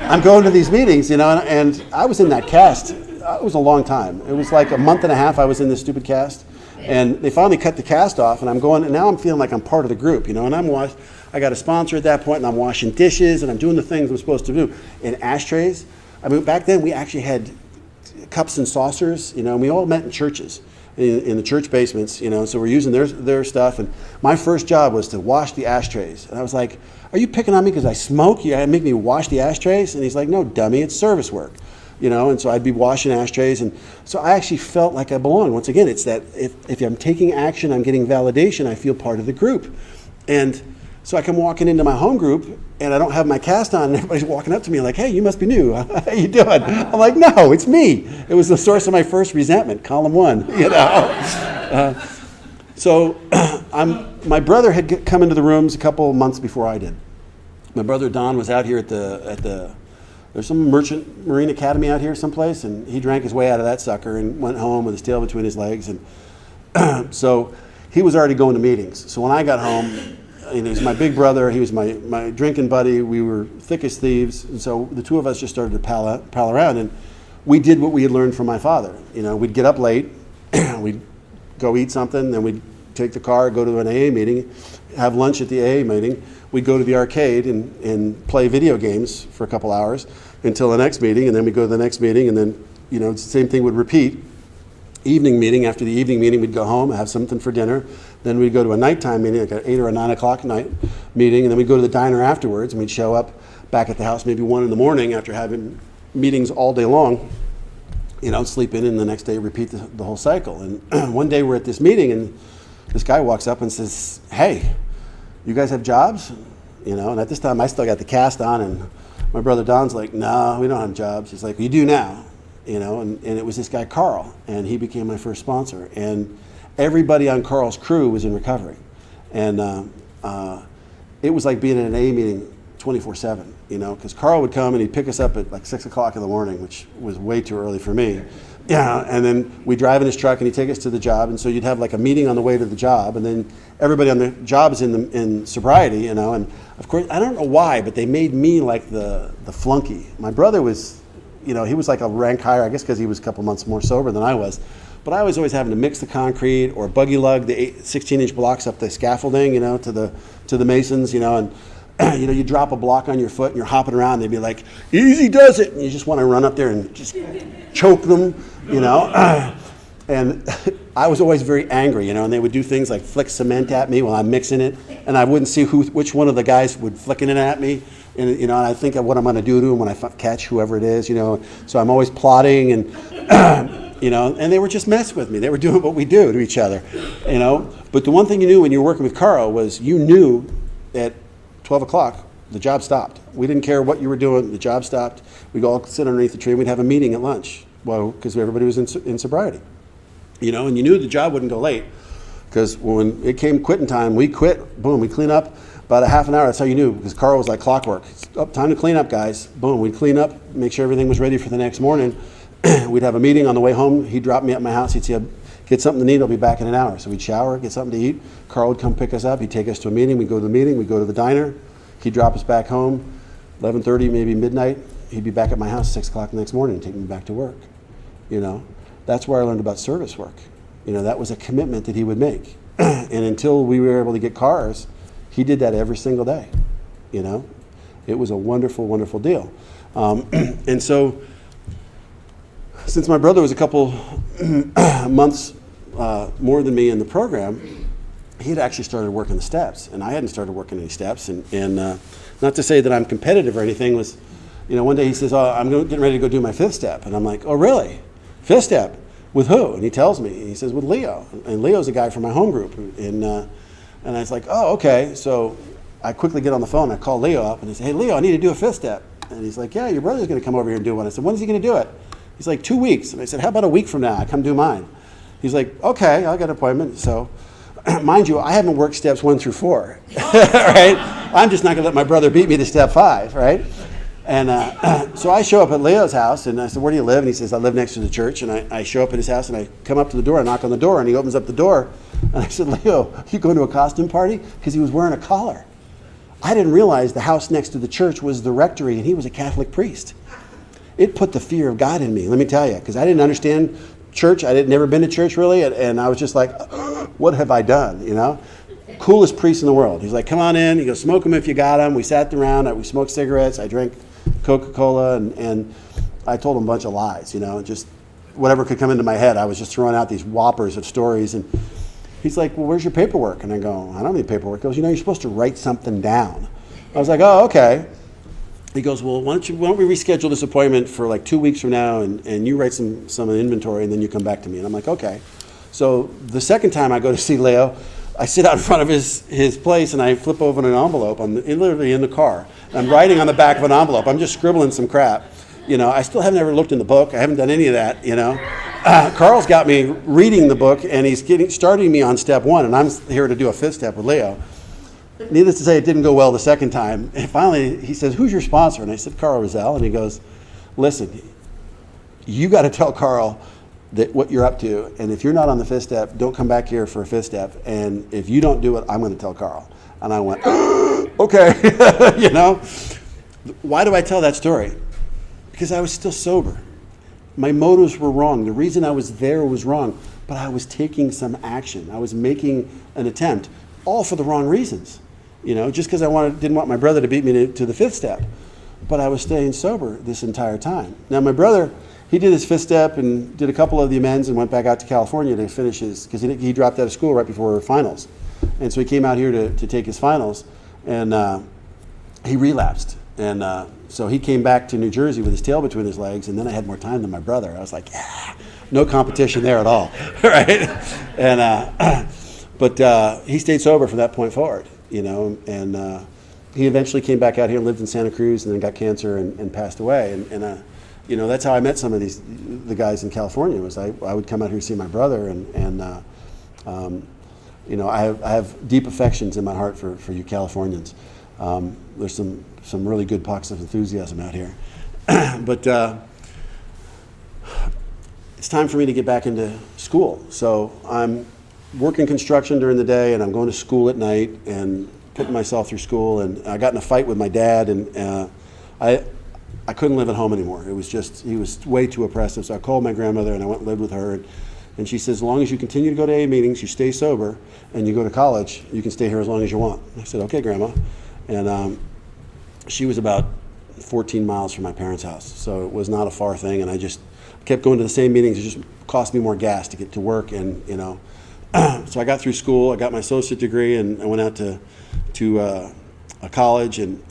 I'm going to these meetings, and I was in that cast. It was a long time. It was like a month and a half I was in this stupid cast. And they finally cut the cast off, and I'm going, and now I'm feeling like I'm part of the group, and I got a sponsor at that point, and I'm washing dishes, and I'm doing the things I'm supposed to do. And ashtrays, back then we actually had cups and saucers, and we all met in churches, in the church basements, so we're using their stuff. And my first job was to wash the ashtrays. And I was like, "Are you picking on me because I smoke? You make me wash the ashtrays?" And he's like, "No, dummy, it's service work." And so I'd be washing ashtrays. And so I actually felt like I belonged. Once again, it's that if I'm taking action, I'm getting validation, I feel part of the group. And so I come walking into my home group, and I don't have my cast on, and everybody's walking up to me like, "Hey, you must be new. How you doing?" I'm like, "No, it's me." It was the source of my first resentment, column 1, So my brother had come into the rooms a couple of months before I did. My brother Don was out here at there's some merchant marine academy out here someplace, and he drank his way out of that sucker and went home with his tail between his legs. And so he was already going to meetings. So when I got home, and he's my big brother. He was my drinking buddy. We were thick as thieves. And so the two of us just started to pal around. And we did what we had learned from my father. We'd get up late. We'd go eat something. Then we'd take the car, go to an AA meeting, have lunch at the AA meeting. We'd go to the arcade and play video games for a couple hours until the next meeting. And then we'd go to the next meeting. And then, the same thing would repeat. Evening meeting. After the evening meeting, we'd go home, have something for dinner. Then we'd go to a nighttime meeting, like an 8 or a 9 o'clock night meeting, and then we'd go to the diner afterwards, and we'd show up back at the house maybe 1 in the morning after having meetings all day long, sleep in, and the next day repeat the whole cycle. And one day we're at this meeting, and this guy walks up and says, "Hey, you guys have jobs?" And at this time I still got the cast on, and my brother Don's like, "No, we don't have jobs." He's like, "You do now." And it was this guy, Carl, and he became my first sponsor. And everybody on Carl's crew was in recovery. And it was like being in an AA meeting 24/7, because Carl would come and he'd pick us up at like 6 o'clock in the morning, which was way too early for me. Yeah, and then we'd drive in his truck and he'd take us to the job. And so you'd have like a meeting on the way to the job, and then everybody on the job is in sobriety, and of course, I don't know why, but they made me like the flunky. My brother was, he was like a rank higher, I guess because he was a couple months more sober than I was. But I was always having to mix the concrete or buggy lug the 16-inch blocks up the scaffolding, to the masons, and you drop a block on your foot and you're hopping around. And they'd be like, "Easy does it," and you just want to run up there and just choke them, And I was always very angry, and they would do things like flick cement at me while I'm mixing it, and I wouldn't see which one of the guys would flicking it at me. And and I think of what I'm going to do to him when I catch whoever it is, So I'm always plotting, and and they were just messing with me. They were doing what we do to each other, But the one thing you knew when you were working with Carl was you knew at 12 o'clock the job stopped. We didn't care what you were doing. The job stopped. We'd all sit underneath the tree. We'd have a meeting at lunch, because everybody was in sobriety, And you knew the job wouldn't go late, because when it came quitting time, we quit. Boom, we clean up. About a half an hour, that's how you knew, because Carl was like clockwork. It's time to clean up, guys. Boom, we'd clean up, make sure everything was ready for the next morning. We'd have a meeting on the way home. He'd drop me at my house. He'd say, "Get something to eat, I'll be back in an hour." So we'd shower, get something to eat. Carl would come pick us up. He'd take us to a meeting. We'd go to the meeting. We'd go to the diner. He'd drop us back home, 11:30, maybe midnight. He'd be back at my house 6 o'clock the next morning and take me back to work. That's where I learned about service work. That was a commitment that he would make. And until we were able to get cars, he did that every single day. It was a wonderful, wonderful deal. And so, since my brother was a couple months more than me in the program, he had actually started working the steps, and I hadn't started working any steps. And not to say that I'm competitive or anything, was, one day he says, "Oh, I'm getting ready to go do my 5th step." And I'm like, "Oh, really? 5th step? With who?" And he tells me, he says, "With Leo." And Leo's a guy from my home group. And I was like, "Oh, okay." So I quickly get on the phone. I call Leo up, and I say, "Hey, Leo, I need to do a 5th step." And he's like, "Yeah, your brother's going to come over here and do one." I said, "When is he going to do it?" He's like, 2 weeks. And I said, "How about a week from now? I come do mine." He's like, "Okay, I got an appointment." So, mind you, I haven't worked steps 1 through 4, right? I'm just not going to let my brother beat me to step 5, right? And so I show up at Leo's house, and I said, "Where do you live?" And he says, "I live next to the church." And I show up at his house, and I come up to the door, I knock on the door, and he opens up the door. And I said, "Leo, you going to a costume party?" Because he was wearing a collar. I didn't realize the house next to the church was the rectory, and he was a Catholic priest. It put the fear of God in me, let me tell you, because I didn't understand church. I had never been to church, really, and I was just like, what have I done, Coolest priest in the world. He's like, "Come on in." He goes, "Smoke them if you got them." We sat around, we smoked cigarettes, I drank Coca-Cola, and I told him a bunch of lies, just whatever could come into my head. I was just throwing out these whoppers of stories, and he's like, "Well, where's your paperwork?" And I go, "I don't need paperwork." He goes, "You're supposed to write something down." I was like, "Oh, okay." He goes, "Well, why don't we reschedule this appointment for like 2 weeks from now, and you write some inventory, and then you come back to me." And I'm like, "Okay." So the second time I go to see Leo, I sit out in front of his place, and I flip open an envelope. I'm literally in the car. I'm writing on the back of an envelope. I'm just scribbling some crap. I still haven't ever looked in the book. I haven't done any of that, Carl's got me reading the book, and he's starting me on step 1, and I'm here to do a 5th step with Leo. Needless to say, it didn't go well the second time. And finally, he says, "Who's your sponsor?" And I said, "Carl Roselle." And he goes, "Listen, you got to tell Carl that what you're up to, and if you're not on the 5th step, don't come back here for a 5th step. And if you don't do it, I'm going to tell Carl." And I went, okay, you know. Why do I tell that story? Because I was still sober. My motives were wrong. The reason I was there was wrong, but I was taking some action. I was making an attempt, all for the wrong reasons. You know, just because didn't want my brother to beat me to the fifth step. But I was staying sober this entire time. Now my brother, he did his fifth step and did a couple of the amends and went back out to California to finish because he dropped out of school right before finals. And so he came out here to take his finals, and he relapsed. And so he came back to New Jersey with his tail between his legs, and then I had more time than my brother. I was like, yeah, no competition there at all, right? And but he stayed sober from that point forward, you know, and he eventually came back out here and lived in Santa Cruz, and then got cancer and passed away. And you know, that's how I met some of the guys in California. Was I would come out here to see my brother, and you know, I have deep affections in my heart for you Californians. There's some really good pockets of enthusiasm out here. But it's time for me to get back into school. So I'm working construction during the day, and I'm going to school at night and putting myself through school. And I got in a fight with my dad, and I couldn't live at home anymore. It was just, he was way too oppressive. So I called my grandmother, and I went and lived with her. And she says, as long as you continue to go to AA meetings, you stay sober, and you go to college, you can stay here as long as you want. I said, okay, Grandma. And she was about 14 miles from my parents' house, so it was not a far thing. And I just kept going to the same meetings. It just cost me more gas to get to work, and you know. So I got through school. I got my associate degree, and I went out to a college, and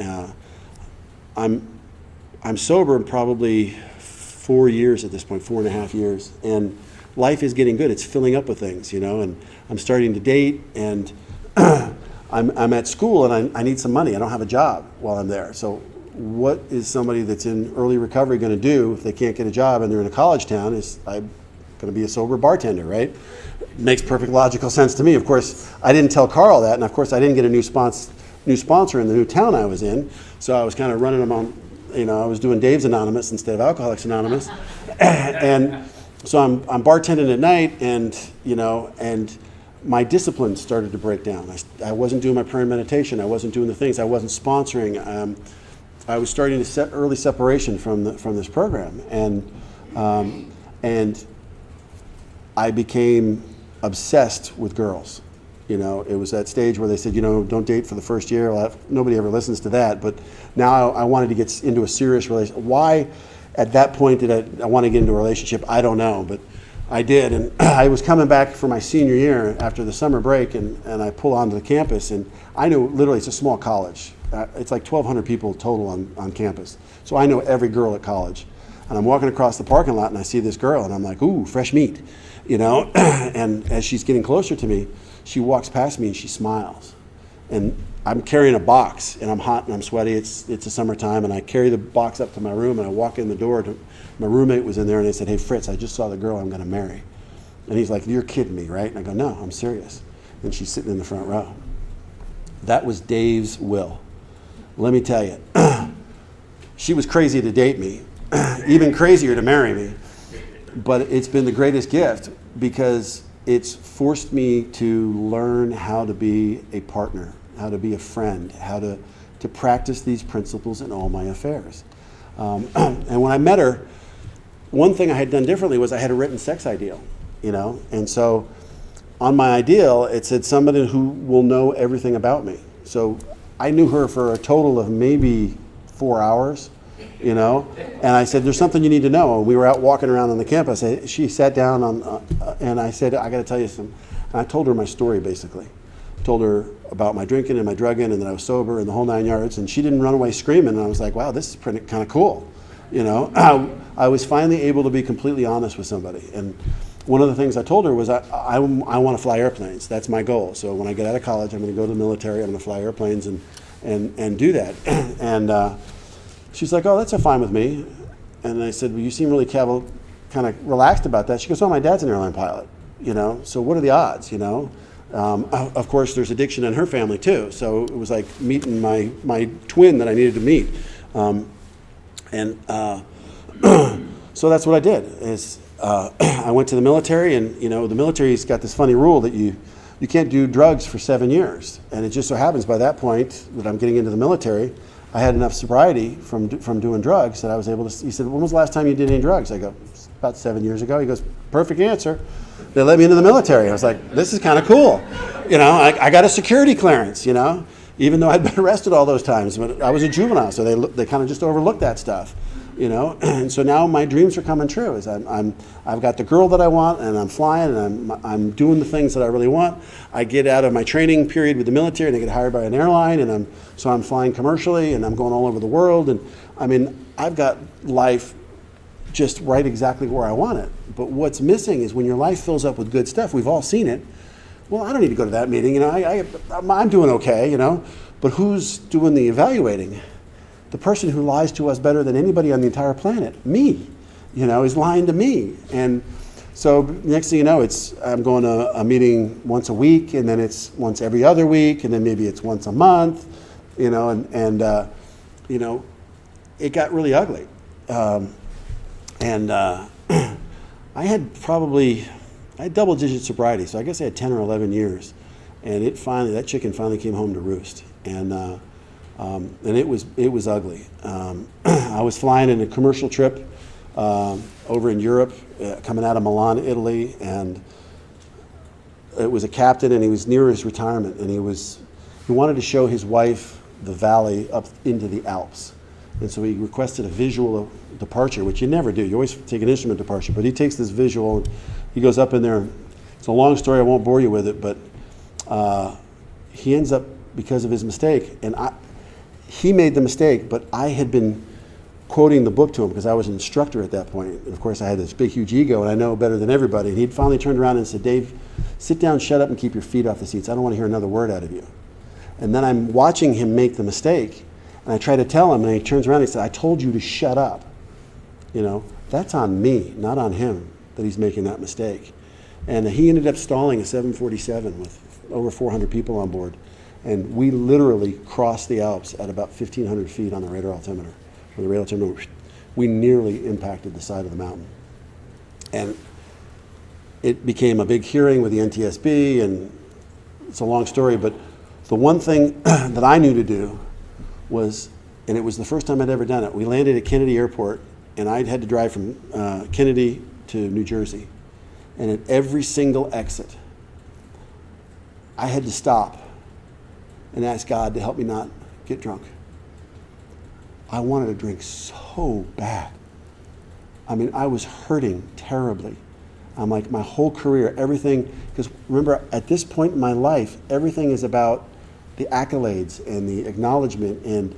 I'm sober probably 4 years at this point, 4.5 years, and life is getting good. It's filling up with things, you know, and I'm starting to date, and I'm at school, and I need some money. I don't have a job while I'm there. So what is somebody that's in early recovery going to do if they can't get a job and they're in a college town? I'm going to be a sober bartender, right? Makes perfect logical sense to me. Of course, I didn't tell Carl that, and of course I didn't get a new sponsor in the new town I was in, so I was kind of running them on, you know, I was doing Dave's Anonymous instead of Alcoholics Anonymous. And so I'm bartending at night, and you know, and my discipline started to break down. I wasn't doing my prayer and meditation. I wasn't doing the things. I wasn't sponsoring. I was starting to set early separation from this program, and I became obsessed with girls. You know, it was that stage where they said, you know, don't date for the first year. Well, nobody ever listens to that. But now I wanted to get into a serious relationship. Why, at that point, did I want to get into a relationship? I don't know, but I did. And I was coming back for my senior year after the summer break, and I pull onto the campus, and I know literally it's a small college. It's like 1,200 people total on campus. So I know every girl at college. And I'm walking across the parking lot, and I see this girl, and I'm like, ooh, fresh meat, you know? And as she's getting closer to me, she walks past me and she smiles. And I'm carrying a box, and I'm hot and I'm sweaty. It's the summertime, and I carry the box up to my room, and I walk in the door. My roommate was in there, and they said, hey, Fritz, I just saw the girl I'm going to marry. And he's like, you're kidding me, right? And I go, no, I'm serious. And she's sitting in the front row. That was Dave's will. Let me tell you, she was crazy to date me, even crazier to marry me. But it's been the greatest gift, because it's forced me to learn how to be a partner, how to be a friend, how to practice these principles in all my affairs. And when I met her, one thing I had done differently was I had a written sex ideal, you know? And so on my ideal, it said somebody who will know everything about me. So I knew her for a total of maybe 4 hours, you know? And I said, there's something you need to know. And we were out walking around on the campus. She sat down and I said, I got to tell you something. And I told her my story, basically. Told her about my drinking and my drugging, and that I was sober, and the whole 9 yards. And she didn't run away screaming. And I was like, wow, this is pretty kind of cool. You know, I was finally able to be completely honest with somebody. And one of the things I told her was I want to fly airplanes. That's my goal. So when I get out of college, I'm going to go to the military. I'm going to fly airplanes and do that. And she's like, oh, that's fine with me. And I said, well, you seem really kind of relaxed about that. She goes, oh, my dad's an airline pilot. You know, so what are the odds, you know? Of course, there's addiction in her family too. So it was like meeting my twin that I needed to meet. So that's what I did. I went to the military, and you know, the military's got this funny rule that you you can't do drugs for 7 years. And it just so happens by that point that I'm getting into the military, I had enough sobriety from doing drugs that I was able to, he said, when was the last time you did any drugs? I go, about 7 years ago. He goes, perfect answer. They let me into the military. I was like, this is kind of cool. You know, I got a security clearance, you know, even though I'd been arrested all those times. But I was a juvenile, so they kind of just overlooked that stuff, you know. And so now my dreams are coming true. Is I've got the girl that I want, and I'm flying, and I'm doing the things that I really want. I get out of my training period with the military, and I get hired by an airline, and I'm flying commercially, and I'm going all over the world. And I mean, I've got life just right exactly where I want it. But what's missing is when your life fills up with good stuff. We've all seen it. Well, I don't need to go to that meeting. You know, I'm doing okay. You know, but who's doing the evaluating? The person who lies to us better than anybody on the entire planet, me. You know, is lying to me. And so next thing you know, I'm going to a meeting once a week, and then it's once every other week, and then maybe it's once a month. You know, and you know, it got really ugly. I had double-digit sobriety, so I guess I had 10 or 11 years, and that chicken finally came home to roost, and it was ugly. I was flying in a commercial trip over in Europe, coming out of Milan, Italy, and it was a captain, and he was near his retirement, and he wanted to show his wife the valley up into the Alps. And so he requested a visual departure, which you never do. You always take an instrument departure. But he takes this visual, and he goes up in there. It's a long story. I won't bore you with it. But he ends up, because of his mistake, and he made the mistake, but I had been quoting the book to him because I was an instructor at that point. And, of course, I had this big, huge ego, and I know better than everybody. And he'd finally turned around and said, Dave, sit down, shut up, and keep your feet off the seats. I don't want to hear another word out of you. And then I'm watching him make the mistake. And I try to tell him, and he turns around and he said, I told you to shut up. You know, that's on me, not on him, that he's making that mistake. And he ended up stalling a 747 with over 400 people on board. And we literally crossed the Alps at about 1,500 feet on the radar altimeter. When the radar altimeter, we nearly impacted the side of the mountain. And it became a big hearing with the NTSB, and it's a long story, but the one thing that I knew to do was, and it was the first time I'd ever done it, we landed at Kennedy Airport, and I had to drive from Kennedy to New Jersey. And at every single exit, I had to stop and ask God to help me not get drunk. I wanted to drink so bad. I mean, I was hurting terribly. I'm like, my whole career, everything, because remember, at this point in my life, everything is about the accolades and the acknowledgement, and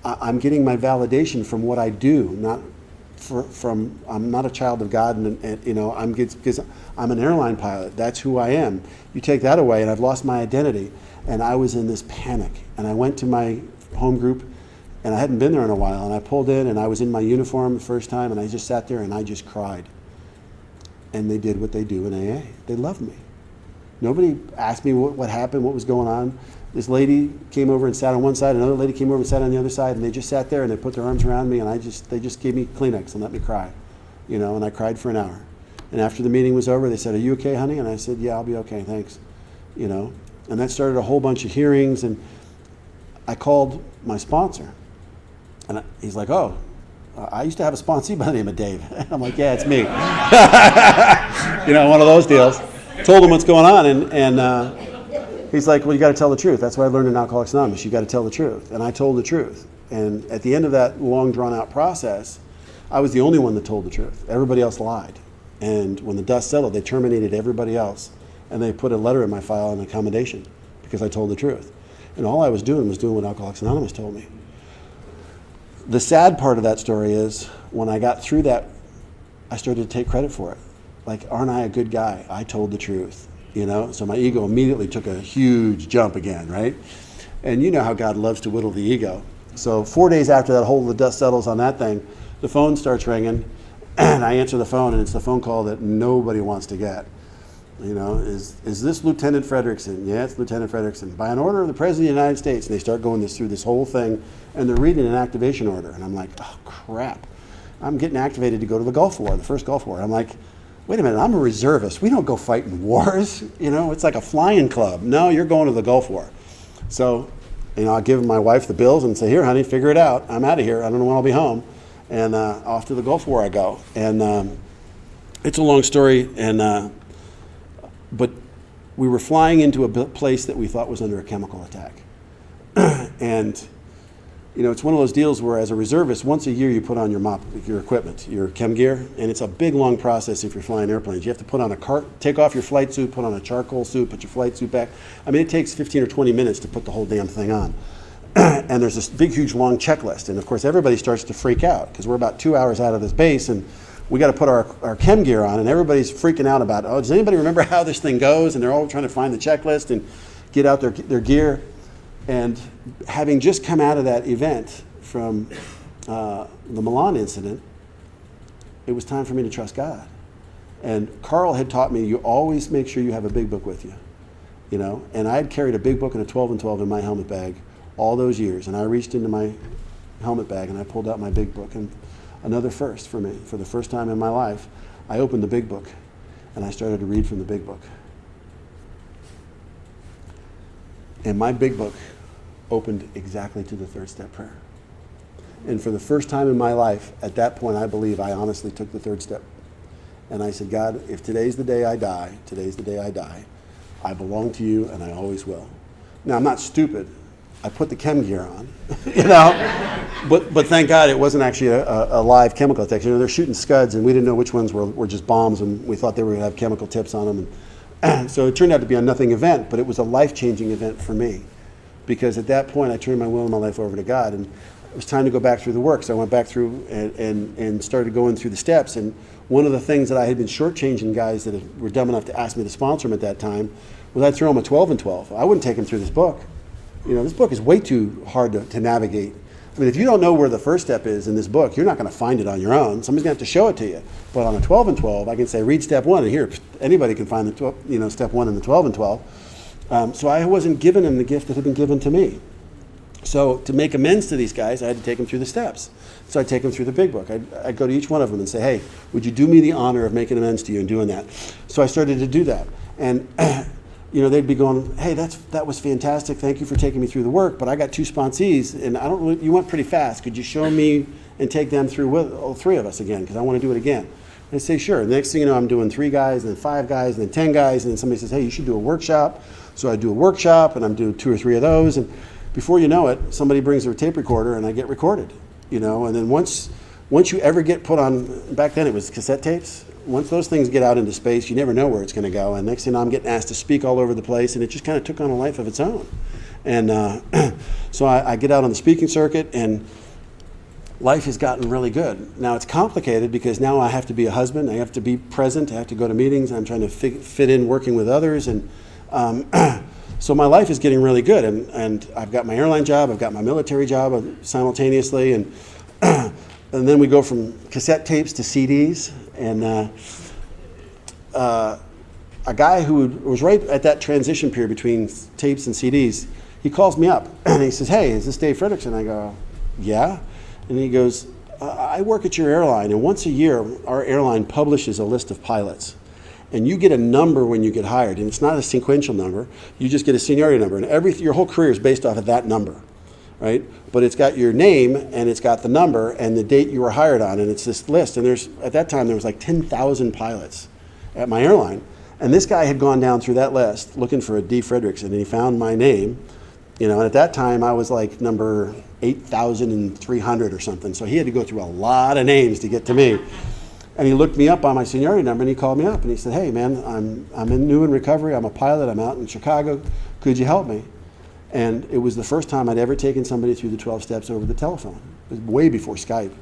I'm getting my validation from what I do, not from I'm not a child of God, and you know, because I'm an airline pilot. That's who I am. You take that away, and I've lost my identity. And I was in this panic, and I went to my home group, and I hadn't been there in a while, and I pulled in, and I was in my uniform the first time, and I just sat there and I just cried. And they did what they do in AA. They loved me. Nobody asked me what happened, what was going on. This lady came over and sat on one side, another lady came over and sat on the other side, and they just sat there and they put their arms around me, and they just gave me Kleenex and let me cry, you know, and I cried for an hour. And after the meeting was over, they said, "Are you okay, honey?" And I said, "Yeah, I'll be okay, thanks," you know. And that started a whole bunch of hearings, and I called my sponsor, and he's like, "Oh, I used to have a sponsee by the name of Dave." And I'm like, "Yeah, it's me." You know, one of those deals. Told him what's going on, and he's like, "Well, you got to tell the truth. That's what I learned in Alcoholics Anonymous. You got to tell the truth." And I told the truth. And at the end of that long, drawn-out process, I was the only one that told the truth. Everybody else lied. And when the dust settled, they terminated everybody else, and they put a letter in my file on accommodation because I told the truth. And all I was doing what Alcoholics Anonymous told me. The sad part of that story is when I got through that, I started to take credit for it. Like, aren't I a good guy? I told the truth, you know? So my ego immediately took a huge jump again, right? And you know how God loves to whittle the ego. So 4 days after that whole the dust settles on that thing, the phone starts ringing, and I answer the phone, and it's the phone call that nobody wants to get. You know, is this Lieutenant Frederickson? Yeah, it's Lieutenant Frederickson. By an order of the President of the United States. And they start going through this whole thing, and they're reading an activation order. And I'm like, oh, crap. I'm getting activated to go to the Gulf War, the first Gulf War. I'm like, wait a minute, I'm a reservist. We don't go fight in wars. It's like a flying club. No, you're going to the Gulf War. So, I give my wife the bills and say, here, honey, figure it out. I'm out of here. I don't know when I'll be home. And off to the Gulf War I go. And it's a long story. But we were flying into a place that we thought was under a chemical attack. And it's one of those deals where as a reservist, once a year you put on your equipment, your chem gear, and it's a big, long process if you're flying airplanes. You have to put on take off your flight suit, put on a charcoal suit, put your flight suit back. It takes 15 or 20 minutes to put the whole damn thing on. And there's this big, huge, long checklist. And of course, everybody starts to freak out because we're about 2 hours out of this base and we got to put our chem gear on, and everybody's freaking out about, does anybody remember how this thing goes? And they're all trying to find the checklist and get out their gear. And having just come out of that event from the Milan incident, it was time for me to trust God. And Carl had taught me, you always make sure you have a big book with you, And I had carried a big book and a 12 and 12 in my helmet bag all those years. And I reached into my helmet bag and I pulled out my big book. And another first for me, for the first time in my life, I opened the big book and I started to read from the big book. And my big book opened exactly to the third step prayer. And for the first time in my life, at that point, I believe I honestly took the third step. And I said, God, if today's the day I die, today's the day I die, I belong to you and I always will. Now, I'm not stupid. I put the chem gear on, but thank God it wasn't actually a live chemical attack. They're shooting scuds and we didn't know which ones were just bombs and we thought they were going to have chemical tips on them. And so it turned out to be a nothing event, but it was a life-changing event for me because at that point I turned my will and my life over to God and it was time to go back through the work. So I went back through and started going through the steps. And one of the things that I had been shortchanging guys that were dumb enough to ask me to sponsor them at that time was I'd throw them a 12 and 12. I wouldn't take them through this book. This book is way too hard to navigate. If you don't know where the first step is in this book, you're not going to find it on your own. Somebody's going to have to show it to you. But on a 12 and 12, I can say, read step 1, and here, anybody can find the step 1 and the 12 and 12. So I wasn't giving them the gift that had been given to me. So to make amends to these guys, I had to take them through the steps. So I'd take them through the big book. I'd go to each one of them and say, hey, would you do me the honor of making amends to you and doing that? So I started to do that. And they'd be going, hey, that was fantastic. Thank you for taking me through the work. But I got 2 sponsees, and you went pretty fast. Could you show me and take them through with all 3 of us again? Because I want to do it again. And I'd say, sure. The next thing you know, I'm doing 3 guys, and then 5 guys, and then 10 guys. And then somebody says, hey, you should do a workshop. So I do a workshop, and I'm doing 2 or 3 of those. And before you know it, somebody brings their tape recorder, and I get recorded. And then once you ever get put on, back then it was cassette tapes. Once those things get out into space, you never know where it's going to go. And next thing I'm getting asked to speak all over the place, and it just kind of took on a life of its own. And so I get out on the speaking circuit, and life has gotten really good. Now it's complicated because now I have to be a husband, I have to be present, I have to go to meetings, I'm trying to fit in working with others, and so my life is getting really good. And I've got my airline job, I've got my military job simultaneously, and then we go from cassette tapes to CDs. And a guy who was right at that transition period between tapes and CDs, he calls me up and he says, hey, is this Dave Fredrickson? I go, yeah. And he goes, I work at your airline, and once a year our airline publishes a list of pilots. And you get a number when you get hired, and it's not a sequential number. You just get a seniority number, and your whole career is based off of that number. Right? But it's got your name and it's got the number and the date you were hired on, and it's this list. And at that time there was like 10,000 pilots at my airline, and this guy had gone down through that list looking for a D. Fredrickson, and he found my name. And at that time I was like number 8,300 or something. So he had to go through a lot of names to get to me. And he looked me up on my seniority number, and he called me up and he said, hey man, I'm new in recovery. I'm a pilot. I'm out in Chicago. Could you help me? And it was the first time I'd ever taken somebody through the 12 steps over the telephone. It was way before Skype,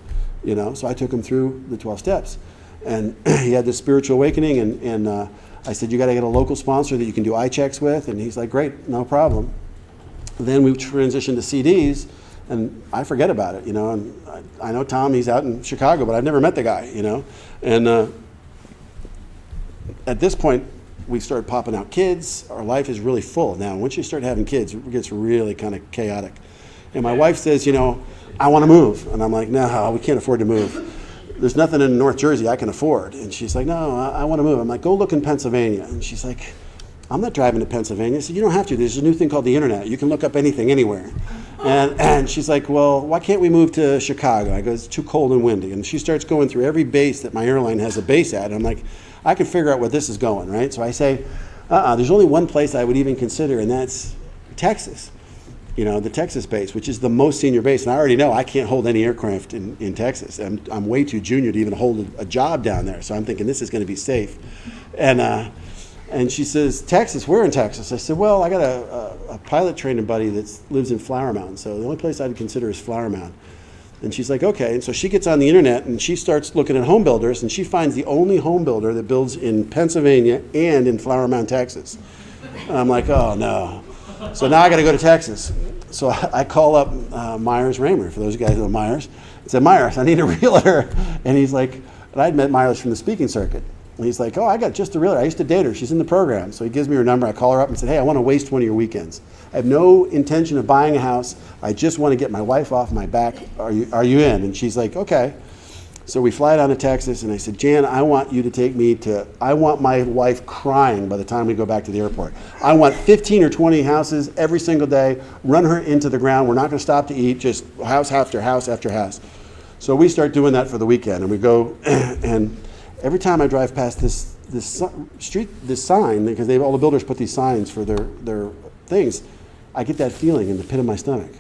So I took him through the 12 steps. And he had this spiritual awakening, and I said, you got to get a local sponsor that you can do eye checks with. And he's like, great, no problem. Then we transitioned to CDs, and I forget about it, And I know Tom, he's out in Chicago, but I've never met the guy, And at this point, we started popping out kids. Our life is really full now. Once you start having kids, it gets really kind of chaotic. And my wife says, I want to move. And I'm like, no, we can't afford to move. there's nothing in North Jersey I can afford. And she's like, no, I want to move. I'm like, go look in Pennsylvania. And she's like, I'm not driving to Pennsylvania. I said, you don't have to. There's a new thing called the internet. You can look up anything anywhere. And she's like, well, why can't we move to Chicago? I go, it's too cold and windy. And she starts going through every base that my airline has a base at. And I'm like, I can figure out where this is going, right? So I say, there's only one place I would even consider, and that's Texas. The Texas base, which is the most senior base. And I already know I can't hold any aircraft in Texas. I'm way too junior to even hold a job down there. So I'm thinking this is going to be safe. And she says, Texas, where in Texas? I said, well, I got a pilot training buddy that lives in Flower Mound. So the only place I'd consider is Flower Mound. And she's like, okay. And so she gets on the internet and she starts looking at home builders, and she finds the only home builder that builds in Pennsylvania and in Flower Mound, Texas. And I'm like, oh no. So now I got to go to Texas. So I call up Myers Raymer, for those of you guys who know Myers. I said, Myers, I need a realtor. And he's like, and I'd met Myers from the speaking circuit. And he's like, oh, I got just a realtor. I used to date her. She's in the program. So he gives me her number. I call her up and said, hey, I want to waste one of your weekends. I have no intention of buying a house. I just want to get my wife off my back. Are you in? And she's like, okay. So we fly down to Texas, and I said, Jan, I want you to take me I want my wife crying by the time we go back to the airport. I want 15 or 20 houses every single day, run her into the ground. We're not going to stop to eat, just house after house after house. So we start doing that for the weekend, and we go, and every time I drive past this sign, because all the builders put these signs for their things, I get that feeling in the pit of my stomach.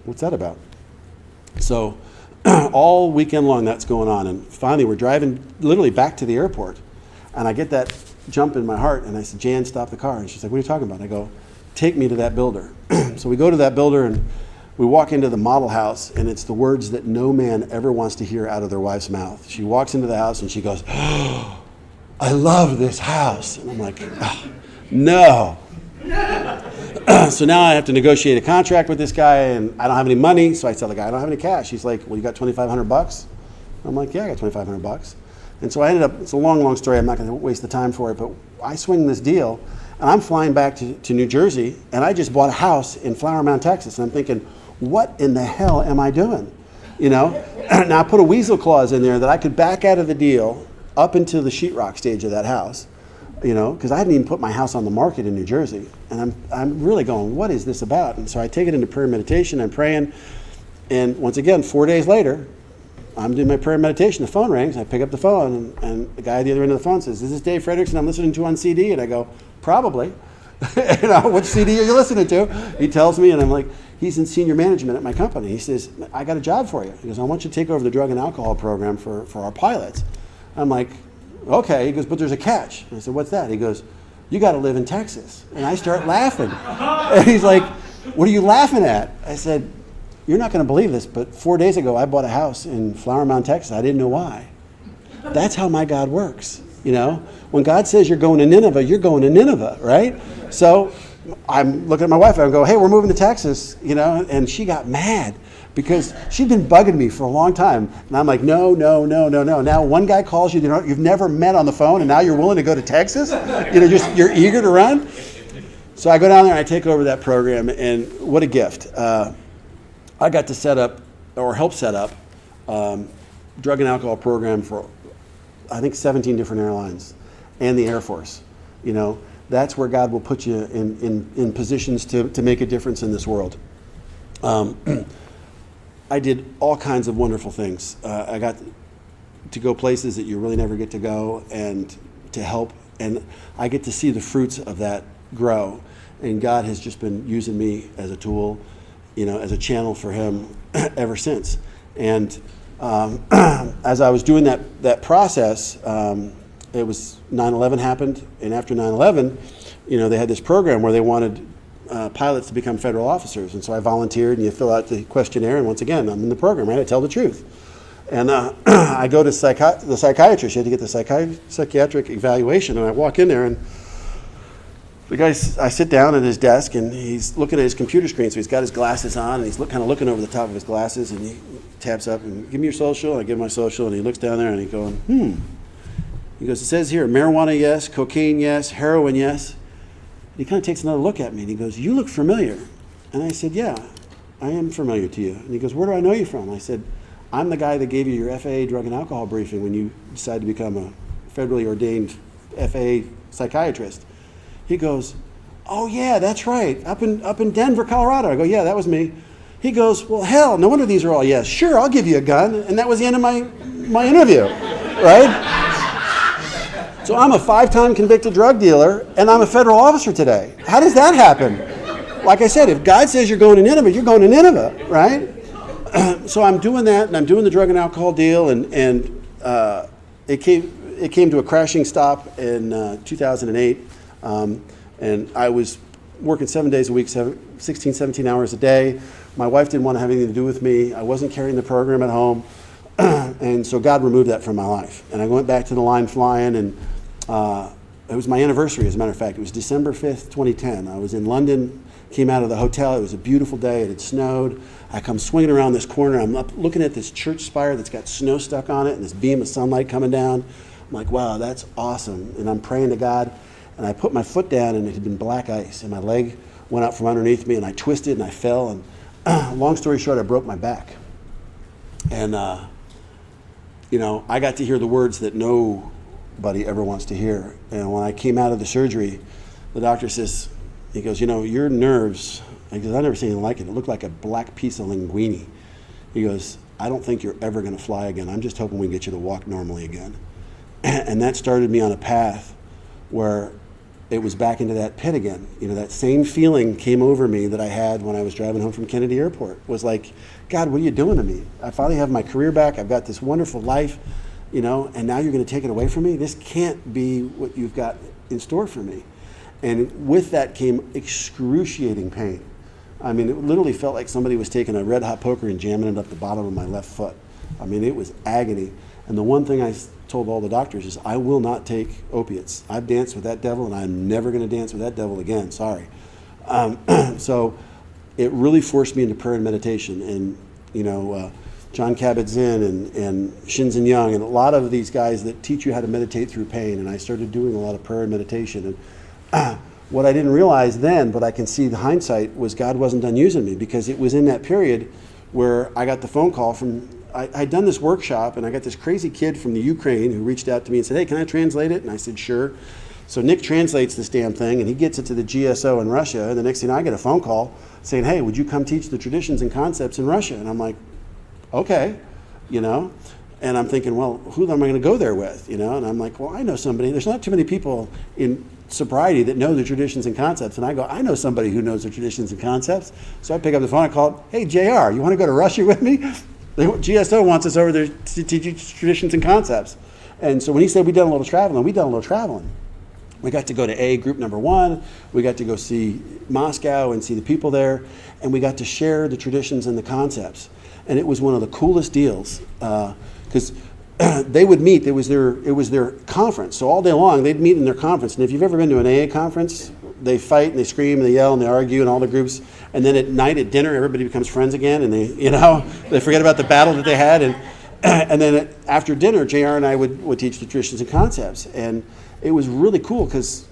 What's that about? So all weekend long that's going on, and finally we're driving literally back to the airport, and I get that jump in my heart, and I said, Jan, stop the car. And she's like, what are you talking about? I go, take me to that builder. So we go to that builder, and we walk into the model house, and it's the words that no man ever wants to hear out of their wife's mouth. She walks into the house and she goes, oh, I love this house. And I'm like, oh, no. So now I have to negotiate a contract with this guy, and I don't have any money. So I tell the guy, I don't have any cash. He's like, well, you got $2,500? I'm like, yeah, I got $2,500. And so I ended up, it's a long story. I'm not going to waste the time for it, but I swing this deal, and I'm flying back to New Jersey, and I just bought a house in Flower Mound, Texas. And I'm thinking, what in the hell am I doing? Now I put a weasel clause in there that I could back out of the deal up into the sheetrock stage of that house, because I hadn't even put my house on the market in New Jersey. And I'm really going, what is this about? And so I take it into prayer meditation. I'm praying. And once again, 4 days later, I'm doing my prayer meditation. The phone rings. I pick up the phone, and the guy at the other end of the phone says, is this Dave Frederickson I'm listening to on CD? And I go, probably. Which CD are you listening to? He tells me, and I'm like, he's in senior management at my company. He says, I got a job for you. He goes, I want you to take over the drug and alcohol program for our pilots. I'm like, okay. He goes, but there's a catch. And I said, what's that? He goes, you got to live in Texas. And I start laughing. And he's like, what are you laughing at? I said, you're not going to believe this, but 4 days ago I bought a house in Flower Mound, Texas. I didn't know why. That's how my God works. When God says you're going to Nineveh, you're going to Nineveh, right? So I'm looking at my wife and I go, hey, we're moving to Texas, and she got mad because she'd been bugging me for a long time. And I'm like, no. Now one guy calls you, you've never met on the phone, and now you're willing to go to Texas? You're eager to run? So I go down there and I take over that program, and what a gift. I got to set up, or help set up, drug and alcohol program for, I think, 17 different airlines and the Air Force. That's where God will put you in positions to make a difference in this world. I did all kinds of wonderful things. I got to go places that you really never get to go, and to help, and I get to see the fruits of that grow. And God has just been using me as a tool, as a channel for Him ever since. And as I was doing that process, it was 9/11 happened, and after 9/11, they had this program where they wanted pilots to become federal officers, and so I volunteered, and you fill out the questionnaire, and once again, I'm in the program, right? I tell the truth. And I go to the psychiatrist. You had to get the psychiatric evaluation, and I walk in there, and the guy, I sit down at his desk, and he's looking at his computer screen, so he's got his glasses on, and he's kind of looking over the top of his glasses, and he taps up, and give me your social, and I give him my social, and he looks down there, and he's going, He goes, it says here, marijuana, yes, cocaine, yes, heroin, yes. And he kind of takes another look at me, and he goes, you look familiar. And I said, yeah, I am familiar to you. And he goes, where do I know you from? I said, I'm the guy that gave you your FAA drug and alcohol briefing when you decided to become a federally ordained FAA psychiatrist. He goes, oh yeah, that's right, up in Denver, Colorado. I go, yeah, that was me. He goes, well, hell, no wonder these are all yes. Sure, I'll give you a gun. And that was the end of my interview, right? So I'm a 5-time convicted drug dealer, and I'm a federal officer today. How does that happen? Like I said, if God says you're going to Nineveh, you're going to Nineveh, right? So I'm doing that, and I'm doing the drug and alcohol deal, and it came to a crashing stop in 2008, and I was working 7 days a week, 16, 17 hours a day. My wife didn't want to have anything to do with me. I wasn't carrying the program at home, and so God removed that from my life. And I went back to the line flying, and it was my anniversary, as a matter of fact. It was December 5th, 2010. I was in London, came out of the hotel. It was a beautiful day. It had snowed. I come swinging around this corner. I'm up looking at this church spire that's got snow stuck on it and this beam of sunlight coming down. I'm like, wow, that's awesome. And I'm praying to God, and I put my foot down, and it had been black ice, and my leg went out from underneath me, and I twisted, and I fell, and long story short, I broke my back. And, I got to hear the words that nobody ever wants to hear. And when I came out of the surgery, the doctor says, he goes, your nerves, I've never seen anything like it. It looked like a black piece of linguine. He goes, I don't think you're ever going to fly again. I'm just hoping we can get you to walk normally again. And that started me on a path where it was back into that pit again. That same feeling came over me that I had when I was driving home from Kennedy Airport. It was like, God, what are you doing to me? I finally have my career back. I've got this wonderful life, and now you're going to take it away from me? This can't be what you've got in store for me. And with that came excruciating pain. I mean, it literally felt like somebody was taking a red hot poker and jamming it up the bottom of my left foot. I mean, it was agony. And the one thing I told all the doctors is, I will not take opiates. I've danced with that devil, and I'm never going to dance with that devil again. Sorry. So it really forced me into prayer and meditation. And, John Kabat-Zinn and Shinzen Young and a lot of these guys that teach you how to meditate through pain. And I started doing a lot of prayer and meditation. And what I didn't realize then, but I can see the hindsight, was God wasn't done using me, because it was in that period where I got the phone call from, I'd done this workshop, and I got this crazy kid from the Ukraine who reached out to me and said, hey, can I translate it? And I said, sure. So Nick translates this damn thing, and he gets it to the GSO in Russia, and the next thing I get a phone call saying, hey, would you come teach the traditions and concepts in Russia? And I'm like, okay, and I'm thinking, well, who am I going to go there with, And I'm like, well, I know somebody. There's not too many people in sobriety that know the traditions and concepts. And I go, I know somebody who knows the traditions and concepts. So I pick up the phone, I call, hey, JR, you want to go to Russia with me? GSO wants us over there to teach traditions and concepts. And so when he said we'd done a little traveling, We got to go to A, group number 1. We got to go see Moscow and see the people there. And we got to share the traditions and the concepts. And it was one of the coolest deals, because they would meet. It was their conference. So all day long, they'd meet in their conference. And if you've ever been to an AA conference, they fight and they scream and they yell and they argue in all the groups. And then at night at dinner, everybody becomes friends again, and they forget about the battle that they had. And then after dinner, JR and I would teach the traditions and concepts. And it was really cool because,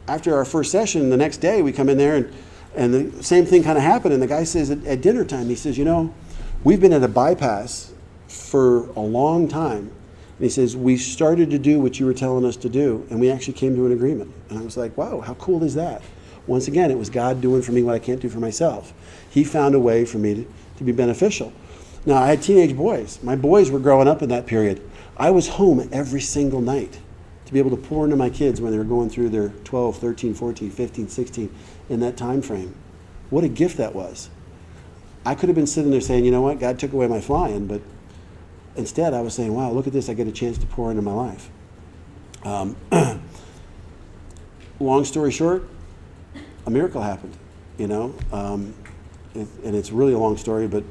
after our first session, the next day we come in there and the same thing kind of happened. And the guy says at dinner time, he says, we've been at a bypass for a long time. And he says, we started to do what you were telling us to do, and we actually came to an agreement. And I was like, wow, how cool is that? Once again, it was God doing for me what I can't do for myself. He found a way for me to be beneficial. Now, I had teenage boys. My boys were growing up in that period. I was home every single night to be able to pour into my kids when they were going through their 12, 13, 14, 15, 16, in that time frame. What a gift that was. I could have been sitting there saying, you know what, God took away my flying, but instead I was saying, wow, look at this, I get a chance to pour into my life. Long story short, a miracle happened, and it's really a long story, but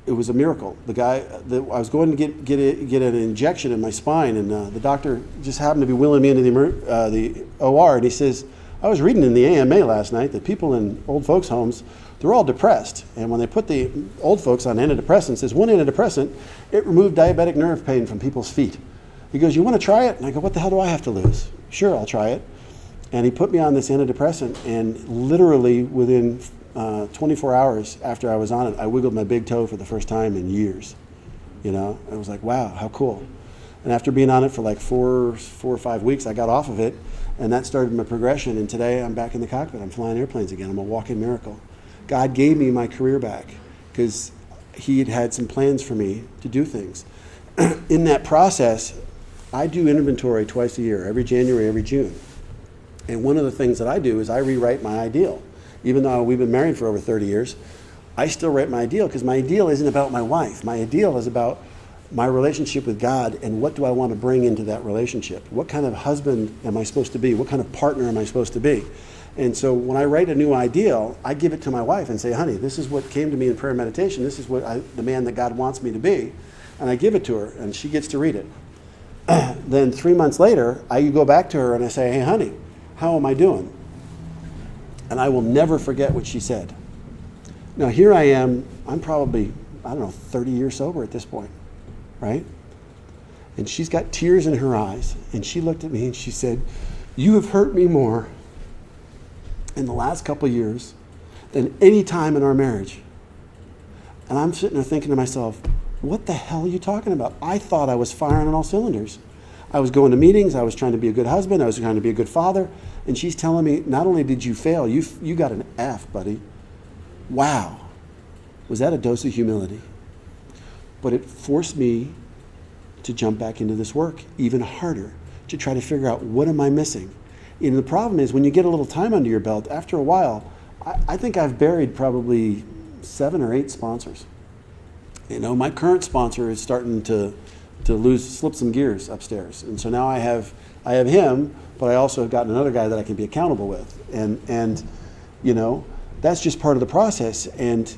it was a miracle. The guy, I was going to get an injection in my spine, and the doctor just happened to be wheeling me into the OR, and he says, I was reading in the AMA last night that people in old folks' homes, they're all depressed. And when they put the old folks on antidepressants, there's one antidepressant, it removed diabetic nerve pain from people's feet. He goes, you want to try it? And I go, what the hell do I have to lose? Sure, I'll try it. And he put me on this antidepressant, and literally within 24 hours after I was on it, I wiggled my big toe for the first time in years. You know, I was like, wow, how cool. And after being on it for like four or 5 weeks, I got off of it, and that started my progression. And today I'm back in the cockpit. I'm flying airplanes again. I'm a walking miracle. God gave me my career back because he had some plans for me to do things. In that process, I do inventory twice a year, every January, every June. And one of the things that I do is I rewrite my ideal. Even though we've been married for over 30 years, I still write my ideal because my ideal isn't about my wife. My ideal is about my relationship with God and what do I want to bring into that relationship? What kind of husband am I supposed to be? What kind of partner am I supposed to be? And so when I write a new ideal, I give it to my wife and say, honey, this is what came to me in prayer and meditation. This is what the man that God wants me to be. And I give it to her, and she gets to read it. Then 3 months later, I go back to her and I say, hey, honey, how am I doing? And I will never forget what she said. Now, here I am. I'm probably, 30 years sober at this point, right? And she's got tears in her eyes. And she looked at me and she said, you have hurt me more in the last couple of years than any time in our marriage. And I'm sitting there thinking to myself, what the hell are you talking about? I thought I was firing on all cylinders. I was going to meetings. I was trying to be a good husband. I was trying to be a good father. And she's telling me, not only did you fail, you got an F, buddy. Wow. Was that a dose of humility? But it forced me to jump back into this work even harder, to try to figure out what am I missing. And the problem is when you get a little time under your belt, after a while, I think I've buried probably 7 or 8 sponsors. You know, my current sponsor is starting to slip some gears upstairs. And so now I have him, but I also have gotten another guy that I can be accountable with. And you know, that's just part of the process. And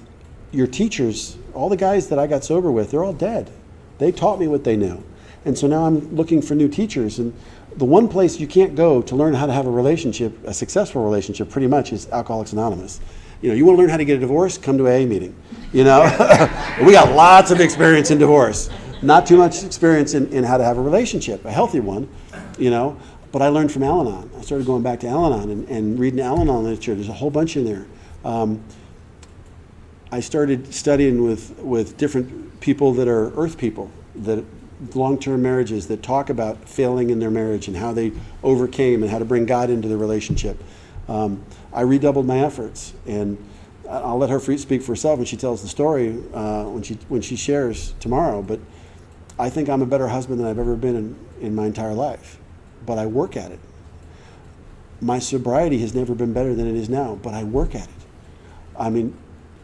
your teachers, all the guys that I got sober with, they're all dead. They taught me what they knew. And so now I'm looking for new teachers. And the one place you can't go to learn how to have a relationship, a successful relationship, pretty much is Alcoholics Anonymous. You know, you want to learn how to get a divorce? Come to AA meeting. You know, we got lots of experience in divorce. Not too much experience in how to have a relationship, a healthy one, you know. But I learned from Al-Anon. I started going back to Al-Anon and reading Al-Anon literature. There's a whole bunch in there. I started studying with different people that are earth people, that long-term marriages that talk about failing in their marriage and how they overcame and how to bring God into the relationship. I redoubled my efforts, and I'll let her speak for herself when she tells the story when she shares tomorrow. But I think I'm a better husband than I've ever been in my entire life. But I work at it. My sobriety has never been better than it is now, but I work at it. I mean,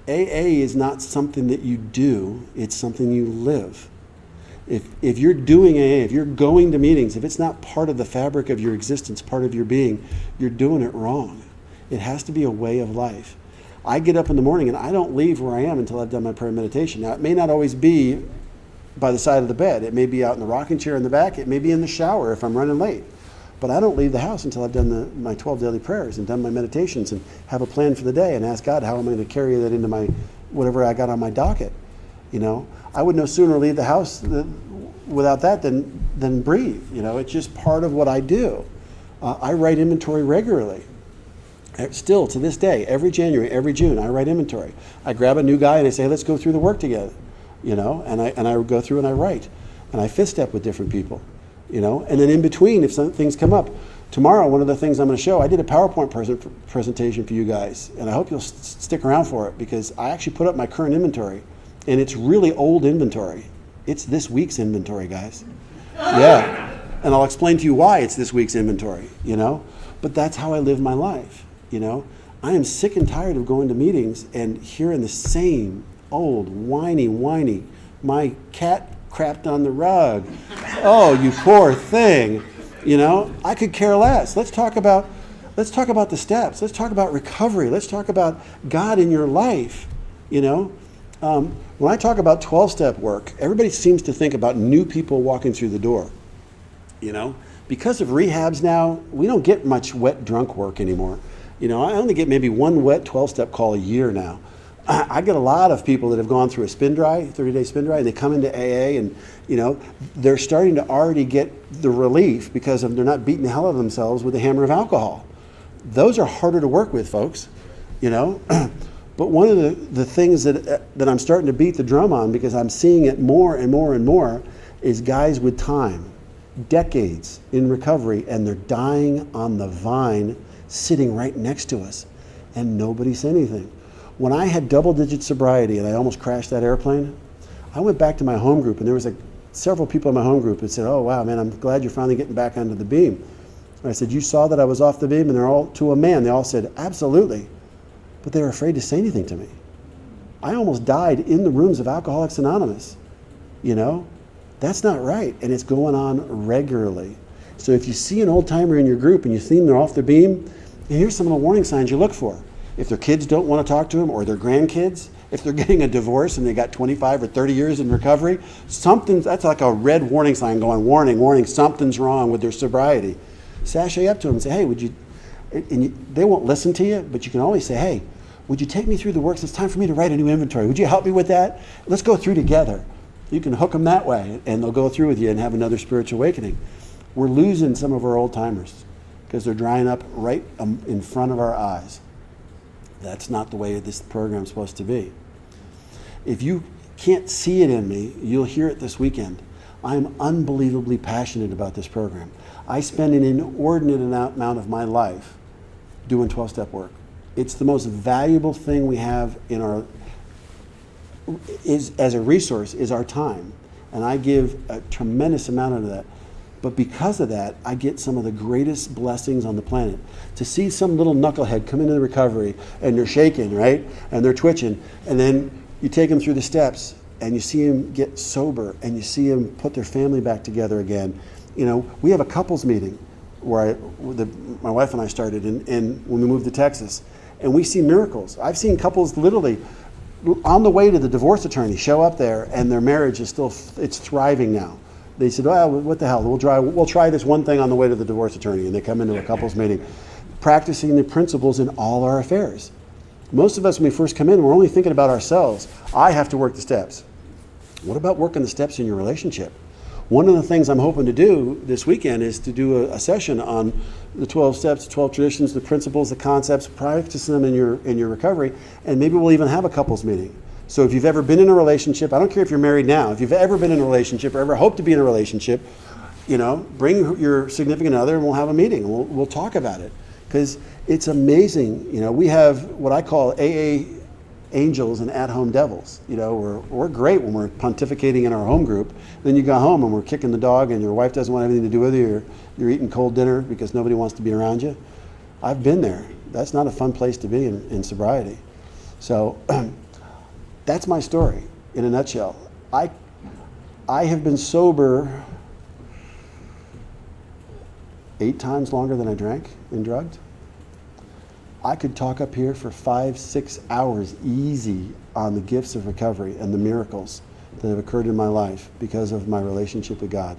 AA is not something that you do, it's something you live. If you're doing AA, if you're going to meetings, if it's not part of the fabric of your existence, part of your being, you're doing it wrong. It has to be a way of life. I get up in the morning and I don't leave where I am until I've done my prayer and meditation. Now, it may not always be by the side of the bed. It may be out in the rocking chair in the back. It may be in the shower if I'm running late. But I don't leave the house until I've done my 12 daily prayers and done my meditations and have a plan for the day and ask God, how am I going to carry that into my whatever I got on my docket? You know, I would no sooner leave the house without that than breathe. You know, it's just part of what I do. I write inventory regularly. Still to this day, every January, every June, I write inventory. I grab a new guy and I say, let's go through the work together. You know, and I go through and I write, and I fifth step with different people. You know, and then in between, if some things come up, tomorrow one of the things I'm going to show, I did a PowerPoint presentation for you guys, and I hope you'll stick around for it because I actually put up my current inventory, and it's really old inventory. It's this week's inventory, guys. Yeah, and I'll explain to you why it's this week's inventory. You know, but that's how I live my life. You know, I am sick and tired of going to meetings and hearing the same old whiny, my cat crapped on the rug. Oh, you poor thing. You know, I could care less. Let's talk about the steps. Let's talk about recovery. Let's talk about God in your life. You know, when I talk about 12-step work, everybody seems to think about new people walking through the door. You know, because of rehabs now, we don't get much wet drunk work anymore. You know, I only get maybe one wet 12-step call a year now. I get a lot of people that have gone through a spin dry, 30-day spin dry, and they come into AA and, you know, they're starting to already get the relief because they're not beating the hell out of themselves with the hammer of alcohol. Those are harder to work with, folks, you know. But one of the things that I'm starting to beat the drum on, because I'm seeing it more and more and more, is guys with time, decades in recovery, and they're dying on the vine sitting right next to us, and nobody said anything. When I had double-digit sobriety and I almost crashed that airplane, I went back to my home group, and there was several people in my home group that said, "Oh, wow, man, I'm glad you're finally getting back onto the beam." And I said, "You saw that I was off the beam?" And they're all, to a man, they all said, "Absolutely." But they were afraid to say anything to me. I almost died in the rooms of Alcoholics Anonymous. You know, that's not right, and it's going on regularly. So if you see an old timer in your group and you see them, they're off the beam, and here's some of the warning signs you look for. If their kids don't want to talk to them, or their grandkids, if they're getting a divorce and they got 25 or 30 years in recovery, that's like a red warning sign going, warning, warning, something's wrong with their sobriety. Sashay up to them and say, "Hey, would you," they won't listen to you, but you can always say, "Hey, would you take me through the works? It's time for me to write a new inventory. Would you help me with that? Let's go through together." You can hook them that way, and they'll go through with you and have another spiritual awakening. We're losing some of our old timers because they're drying up right in front of our eyes. That's not the way this program's supposed to be. If you can't see it in me, you'll hear it this weekend. I'm unbelievably passionate about this program. I spend an inordinate amount of my life doing 12-step work. It's the most valuable thing we have as a resource is our time. And I give a tremendous amount of that. But because of that, I get some of the greatest blessings on the planet. To see some little knucklehead come into the recovery and they're shaking, right? And they're twitching. And then you take them through the steps and you see them get sober and you see them put their family back together again. You know, we have a couples meeting where my wife and I started and when we moved to Texas. And we see miracles. I've seen couples literally on the way to the divorce attorney show up there and their marriage is it's thriving now. They said, "Well, what the hell? We'll try this one thing on the way to the divorce attorney," and they come into a couples meeting, practicing the principles in all our affairs. Most of us, when we first come in, we're only thinking about ourselves. I have to work the steps. What about working the steps in your relationship? One of the things I'm hoping to do this weekend is to do a session on the 12 steps, 12 traditions, the principles, the concepts, practice them in your recovery, and maybe we'll even have a couples meeting. So if you've ever been in a relationship, I don't care if you're married now, if you've ever been in a relationship or ever hope to be in a relationship, you know, bring your significant other and we'll have a meeting. We'll talk about it because it's amazing. You know, we have what I call AA angels and at-home devils. You know, we're great when we're pontificating in our home group. Then you go home and we're kicking the dog and your wife doesn't want anything to do with you. You're eating cold dinner because nobody wants to be around you. I've been there. That's not a fun place to be in sobriety. So that's my story in a nutshell. I have been sober 8 times longer than I drank and drugged. I could talk up here for 5-6 hours easy on the gifts of recovery and the miracles that have occurred in my life because of my relationship with God.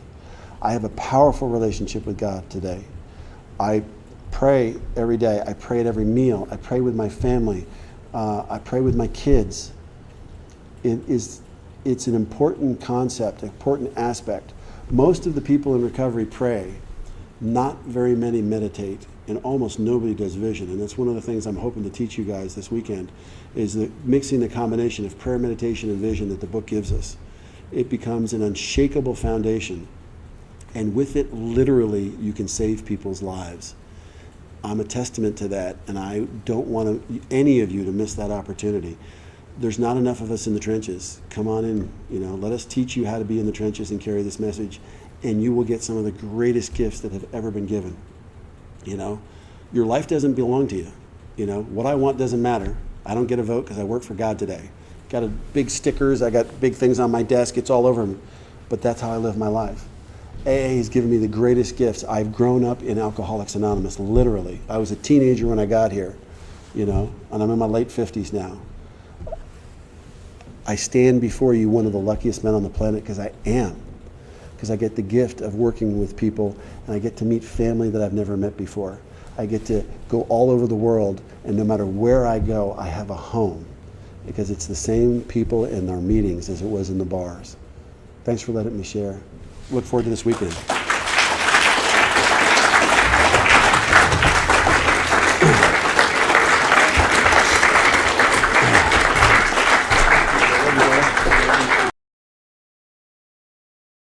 I have a powerful relationship with God today. I pray every day. I pray at every meal. I pray with my family. I pray with my kids. It's an important concept, an important aspect. Most of the people in recovery pray. Not very many meditate, and almost nobody does vision. And that's one of the things I'm hoping to teach you guys this weekend, is mixing the combination of prayer, meditation, and vision that the book gives us. It becomes an unshakable foundation. And with it, literally, you can save people's lives. I'm a testament to that, and I don't want any of you to miss that opportunity. There's not enough of us in the trenches. Come on in, let us teach you how to be in the trenches and carry this message, and you will get some of the greatest gifts that have ever been given. Your life doesn't belong to you. What I want doesn't matter. I don't get a vote because I work for God today. Got big stickers, I got big things on my desk, it's all over me. But that's how I live my life. AA has given me the greatest gifts. I've grown up in Alcoholics Anonymous, literally. I was a teenager when I got here, and I'm in my late 50s now. I stand before you one of the luckiest men on the planet because I am. Because I get the gift of working with people, and I get to meet family that I've never met before. I get to go all over the world, and no matter where I go, I have a home. Because it's the same people in our meetings as it was in the bars. Thanks for letting me share. Look forward to this weekend.